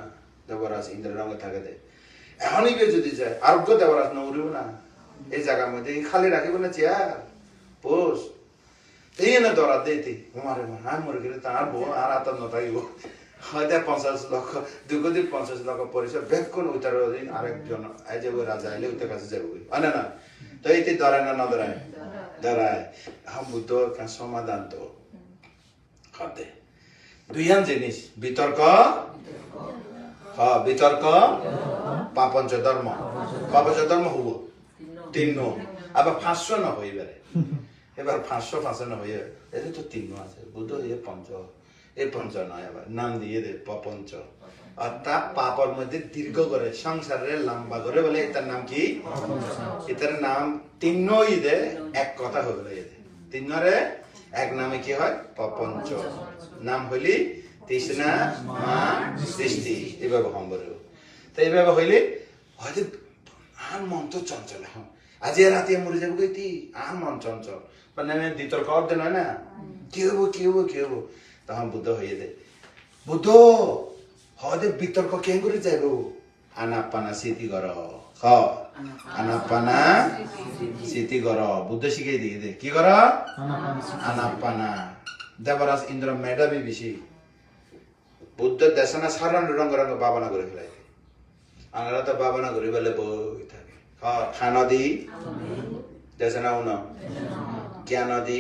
দেবরাজ ইন্দ্রের রঙে থাকে দে এখনই কে যদি যায় আরোগ্য দেবরাজ নৌরিব না এই জায়গার মধ্যে খালি রাখিব না চেয়ার পোষ এই না দরা দিতে মারে আর মরে গেলে তার বউ আর আতার নথাকিব হয়তো 50,00,000 2,50,00,000 পরিষদ ব্যাকুন উত্তর দিন আরেকজন আই যাবো রাজা আইলে উত্তর কাছে যাবো না না তো এইটি ধরায় না না ধরায় ধরায় এখন বুদ্ধ সমাধান তো হতে দুইয়ান জিনিস বিতর্ক বিতর্ক পাপঞ্চ ধর্ম পাপঞ্চ ধর্ম হব 3 আবার 500 না হইবারে এবার 500 না হইবে এটা তো 3 আছে বুদ্ধ এ পঞ্চ নয় আবার নাম দিয়ে দে পঞ্চ অর্থাৎ পাপর মধ্যে দীর্ঘ করে সংসারের লম্বা করে বলে এটার নাম কি এটার নাম 3 দে এক কথা হয়ে গেল এতে 3 এক নামে কি হয় পঞ্চ নাম হইলি তৃষ্ণা মা সৃষ্টি এভাবে সম্বরে তো এইভাবে হইলে হয়তো আর মন তো চঞ্চল আজ রাতে মরে যাবো কি আর মন চঞ্চল মানে দ্বিতর্ক অর্ধে নয় না কি হবো তখন বুদ্ধ হয়ে দে বুদ্ধ হয়তো বিতর্ক কেন করে যাইব আনাপানা স্মৃতি কর আনাপানা স্মৃতি কর বুদ্ধ শিখাই দিয়ে দে কি কর আনাপানা দেবরাজ ইন্দ্র মেধাবী বেশি বুদ্ধ দেশনা সাধারণ রঙ ভাবনা করে ফেলাই আনারা তো ভাবনা করে বলে বই থাকে খানদি দেশনা উন জ্ঞানদি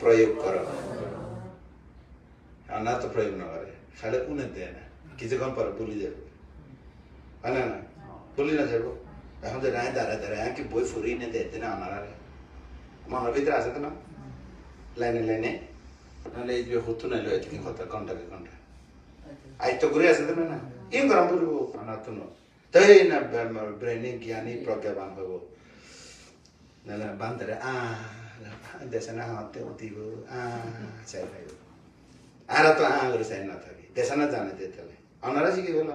প্রয়োগ কর আনা তো প্রয়োগ না করে খালি উনে দেয় না কিছুক্ষণ পরে ভুলি যাবে হয় না না ভুলি না যাবো এখন যে রায় দাঁড়ায় কি বই ফুরিয়ে নিয়ে দেয় না আনারা মনের ভিতরে আছে তো না লাইনে নাহলে এই যে হতো না কি কথা ঘন্টাকে ঘন্টা আয়ত্ত করে আছে তো না ইন গরম করব আনার তো তাই না ব্রেনে জ্ঞানী প্রজ্ঞাবান হব না বান্ধরে দেশে না হাতে অতিব চাই খাইব আর তো করে চাই না থাকি দেশে না জানে যে তাহলে ওনারা শিখে গেল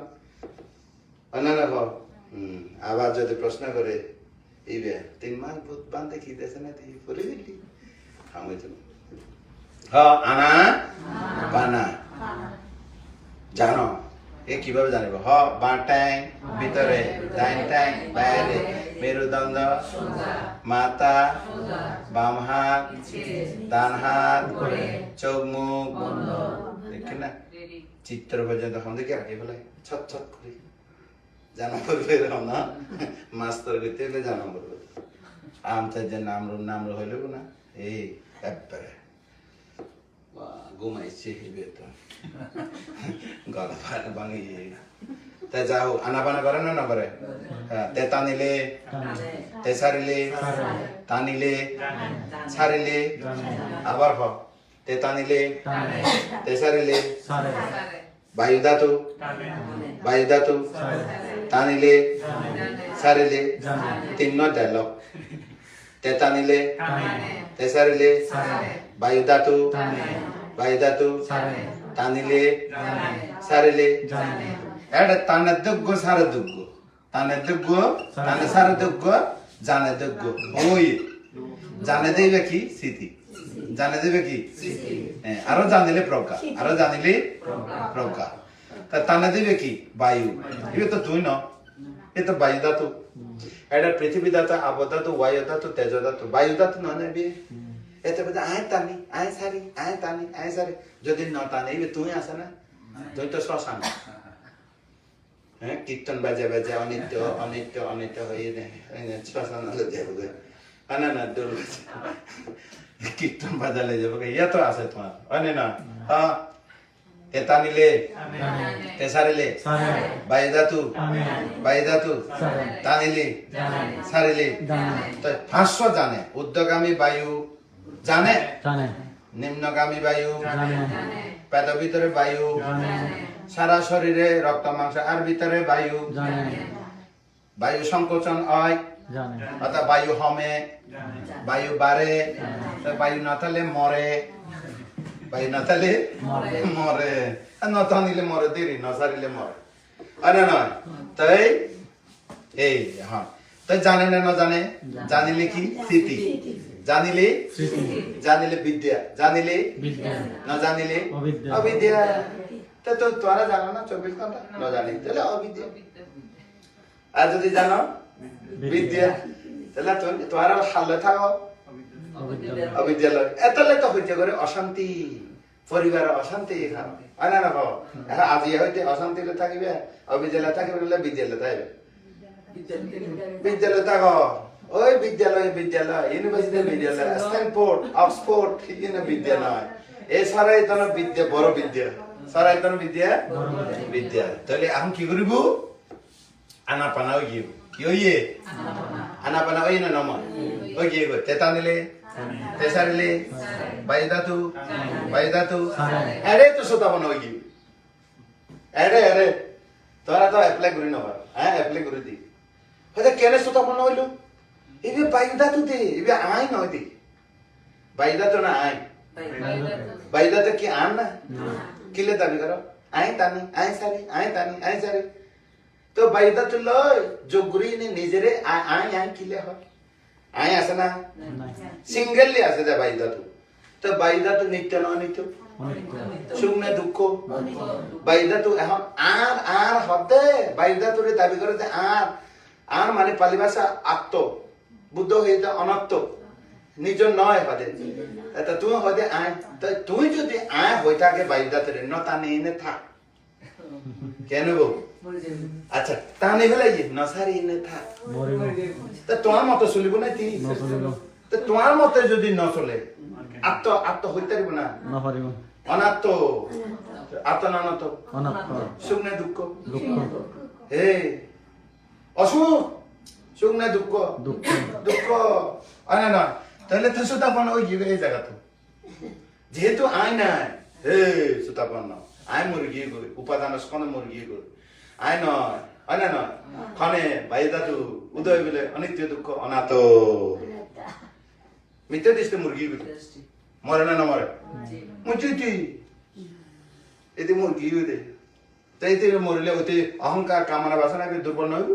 ওনারা আবার যদি প্রশ্ন করে এই 3 মাস ভূত বান্ধে কি দেশে না দিয়ে পড়ে গেলি আমি তো আনা বানা জানো এ কিভাবে জানিব বাঁ ট্যাং ভিতরে ডাইন ট্যাং বাইরে মেরুদণ্ড মাথা বাম হাত ডান হাত চোখ মুখ দেখি না চিত্র পর্যন্ত এখন দেখে রাখি ফেলে ছট করে জানা পড়বে না মাস্টার করতে হলে জানা পড়বে আমটার যে নাম হইল না এই একবারে ঘুমাইছে তো গলা ভাঙিয়ে তা যাও আনাপানা করে না করে তে টানিলে তে সারিলে টানিলে ছাড়িলে আবার তে টানিলে তে সারিলে বায়ু ধাতু টানিলে ছাড়িলে 3 ডায়লগ তে টানিলে তে সারিলে বায়ু ধাতু টানিলে সারিলে এটা টানে যোগ্য সারে যোগ্য টানে যোগ্য টানে সারে যোগ্য জানে যোগ্য ওই জানে দেবে কি স্মৃতি জানে দেবে কি আরো জানিলে প্রজ্ঞা তা টানে দেবে কি বায়ু এ তো তুই না এ তো বায়ু ধাতু এটা পৃথিবী ধাতু আব ধাতু বায়ু ধাতু তেজ ধাতু বায়ু ধাতু না নেবে এতে বলতে আয় টানি আয় সারি যদি ন টানে তুই আসে না তুই তো শ্মশান হ্যাঁ কীর্তন বাজে অনিত্য হয়ে শ্মশান যাবো না দোল কীর্তন বাজালে যাবো ইয়া তো আছে তোমার অনে না তে টানিলে তে সারিলে বায়ু ধাতু টানিলে সারিলে তো 500 জানে উদ্যোগামী বায়ু জানে জানে নিম্নগামী বায়ু জানে পেট ভিতরে বায়ু জানে সারা শরীরে রক্ত মাংস আর ভিতরে বায়ু জানে বায়ু সংকোচন হয় জানে অর্থাৎ বায়ু হমে বায়ু বাড়ে বায়ু না থাকলে মরে বায়ু না থাকলে মরে আর ন টানিলে মরে দেরি ন সারিলে মরে আরে নয় তাই এই হ্যাঁ তাই জানে না না জানে জানিলে কি স্মৃতি জানিলে জানিলে বিদ্যা জানিলে বিদ্যা না জানিলে অবিদ্যা অবিদ্যা তো তোরা জানো না 24 ঘন্টা না জানি তাহলে অবিদ্যা আর যদি জানো বিদ্যা তাহলে তোরা হালে থাকো অবিদ্যা অবিদ্যালয় এতলে তো হইতে করে অশান্তি পরিবার অশান্তি এখানে আনা না ভাব এখন আজি হইতে অশান্তিতে থাকিবে অবিদ্যালয় থাকিবে বলে বিদ্যালয় থাকবে বিদ্যালয় থাকো ওই বিদ্যালয় ইউনিভার্সিটি বিদ্যালয় স্ট্যানফোর্ড অক্সফোর্ড বিদ্যালয় এই সারাই তো বিদ্যা বড় বিদ্যা সারাই তো বিদ্যা তাহলে এখন কি করিব আনা পানা ওই কি হইয়ে আনা পানা ওই না নমা ওই কি গো তেতা নিলে তেসারিলে বাইদাতু আরে তো সোতা বানা ওই কি আরে তোরা তো অ্যাপ্লাই করি না হ্যাঁ অ্যাপ্লাই করে দি হয়তো কেন সোতা বানা হইলো এবে বাইদাতু দে এবে আই নয় দে বাইদাতু না আই বাইদাতু কি আন না কিলে দাবি করো আই তানি আই সারি তো বাইদাতু লয় যোগরি নে নিজেরে আই কিলে হয় আই আছে না সিঙ্গেললি আছে যে বাইদাতু তো বাইদাতু নিত্য না নিত্য সুখ না দুঃখ বাইদাতু এখন আর হতে বাইদাতুরে দাবি করে যে আর মানে পালি ভাষা আত্ম বুদ্ধ হয়ে যা অনত্ব নিজের নয় হদে তা তুমি হদে আয় তুই যদি আয় হয়ে থাকে বাইদাতুরে ন টানি এনে থাক কেন গো আচ্ছা টানি ফেলাই নসারি এনে থাক তা তোমার মতো চলিব না তি তা তোমার মতে যদি ন চলে আত্ম হইতে পারিব না নপারিব অনাত্ম আত্মনানত অনাত্ম সুখ না দুঃখ দুঃখ হে অসুখ সুখ না দুঃখ দুঃখ আনে না তাহলে তো সুতাপন ওই গিয়ে এই জায়গা তো যেহেতু আয় নাই হে সুতাপন আয় মরে গিয়ে গই উপাদান স্কনে মরে গিয়ে গই আয় নয় আনে নয় খনে বাইদাতু উদয় বলে অনিত্য দুঃখ অনাথ মিথ্যা দৃষ্টি মুরগি গই মরে না মরে মুচিতি এতে মুরগি দে তাই তে মরলে ওতে অহংকার কামনা বাসনা দুর্বল নয়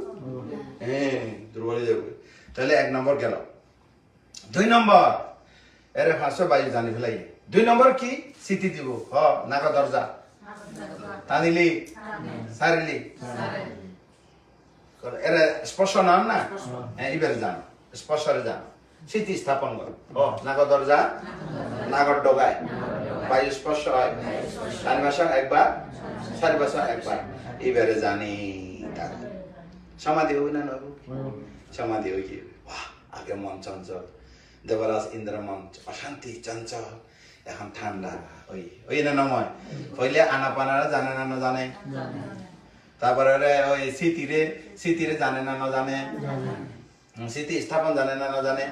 হ্যাঁ দুর্বল হয়ে যাবে তাহলে 1 নম্বর গেল 2 নম্বর এর ভাষা বায়ু জানি ফেলাই 2 নম্বর কি স্মৃতি দিব নাকা দরজা টানিলি সারিলি এর স্পর্শ নাম না হ্যাঁ এবার জান স্পর্শরে যান স্মৃতি স্থাপন কর নাকা দরজা নাগর ডগায় বায়ু স্পর্শ হয় টানি ভাষা একবার সারি ভাষা একবার এবারে জানি সমাধি হই না নব সমাধি হই কি আগে মন চঞ্চল দেবরাজ ইন্দ্র মন অশান্তি চঞ্চল এখন ঠান্ডা ওই না নময় হইলে আনাপানারা জানে না না জানে তারপরে ওই স্মৃতিরে জানে না না জানে স্মৃতি স্থাপন জানে না না জানে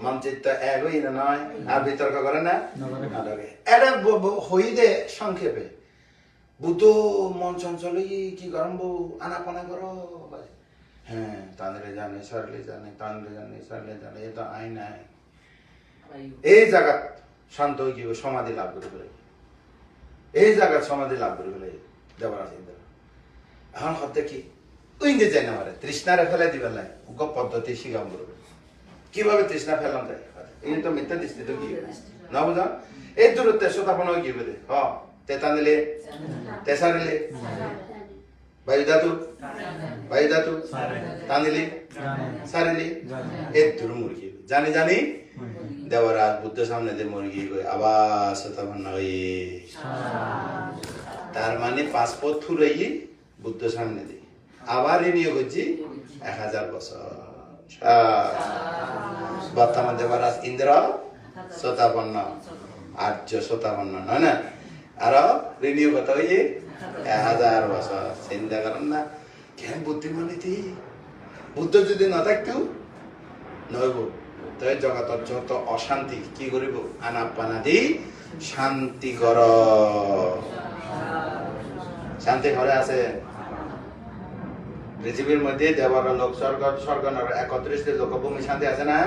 মন চিত্ত এক হই না নয় আর বিতর্ক করে না এটা হই দে সংক্ষেপে বুদ্ধ মন চঞ্চল কি গরম বউ আনাপানা করো হ্যাঁ তাঁদরে জানে সরলে জানে তাঁদরে জানে সরলে জানে এ তো আই নাই এই জায়গা শান্ত হয়ে গিয়ে সমাধি লাভ করে ফেলে এই জায়গা সমাধি লাভ করে ফেলে দেবরাজ ইন্দ্র এখন হতে কি ওই যে যাই না মারে তৃষ্ণারে ফেলে দিবে লাই ওকে পদ্ধতি শিখাম করবে কিভাবে তৃষ্ণা ফেলাম তাই এই তো মিথ্যা দৃষ্টি তো গিয়ে না বুঝা এই দূরত্বে শোতাপন হয়ে গিয়ে বেদে তেতা নিলে তেসারিলে বাইদাতু টানিলি সারিলি এই দূর মুরগি জানি দেবরাজ বুদ্ধ সামনে দিয়ে মুরগি গই আবার শোতাপন হয়ে তার মানে 5 পথ থুরাই বুদ্ধ সামনে দিয়ে আবার রিনিয়োগ করছি 1000 বছর বর্তমান দেবরাজ ইন্দ্র শোতাপন্ন আর্য শোতাপন্ন নয় না আরো রিনিয়োগ কত হয়ে 1000 বছর চিন্তা করেন না কেন বুদ্ধিমানী বুদ্ধ যদি না থাকতো নইব তাই জগতর যত অশান্তি কি করিব আনাপানা দি শান্তি কর শান্তি ঘরে আছে পৃথিবীর মধ্যে দেবর লোক স্বর্গ স্বর্গ নরক 31 লোকভূমি শান্তি আছে না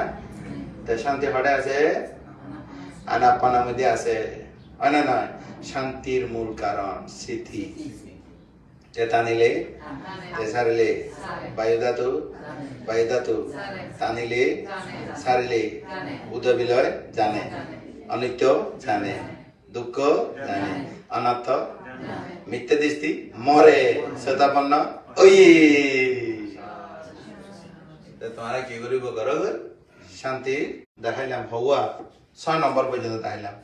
তাই শান্তি ঘরে আছে আনাপানা মধ্যে আছে না নয় শান্তির মূল কারণ স্থিতি টানিলে সারিলে বায়ুধাতু টানিলে সারিলে উদ বিলয় জানে অনিত্য জানে দুঃখ জানে অনাথ মিথ্যা দৃষ্টি মরে শ্রোতাপন্ন ওই তোমারা কি করিব করো শান্তি দেখাইলাম হওয়া 6 নম্বর পর্যন্ত দেখাইলাম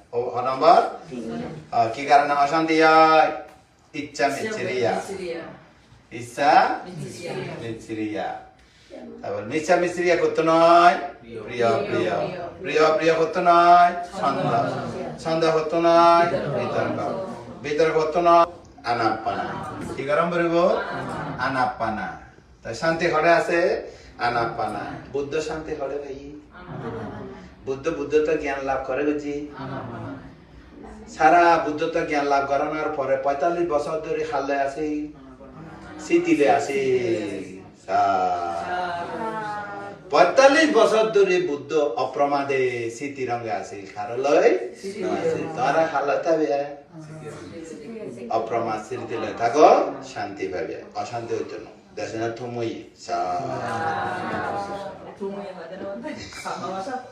নম্বর কি কারণে অশান্তি হয় ইচ্ছা মিচ্ছিরিয়া ইচ্ছা মিচ্ছিরিয়া তারপর মিচ্ছা মিচ্ছিরিয়া করতে নয় প্রিয় প্রিয় প্রিয় প্রিয় করতে নয় সন্দেহ সন্দেহ করতে নয় বিতর্ক বিতর্ক করতে নয় আনাপানা কি কারণ বলিব আনাপানা তাই শান্তি ঘরে আছে আনাপানা বুদ্ধ শান্তি ঘরে ভাই বুদ্ধত্ব জ্ঞান লাভ করে বুঝি সারা বুদ্ধত্ব জ্ঞান লাভ করানোর পরে 45 বছর ধরে হালে আছে সিটিলে আছে 45 বছর ধরে বুদ্ধ অপ্রমাদে সিটি রঙে আছে খারলয় তারা হালাতে অপ্রমাদ স্মৃতিলে থাকো শান্তি পাবে অশান্তি হইতো না দেশে না থুমুই Tunggu yang ada nanti sama masa.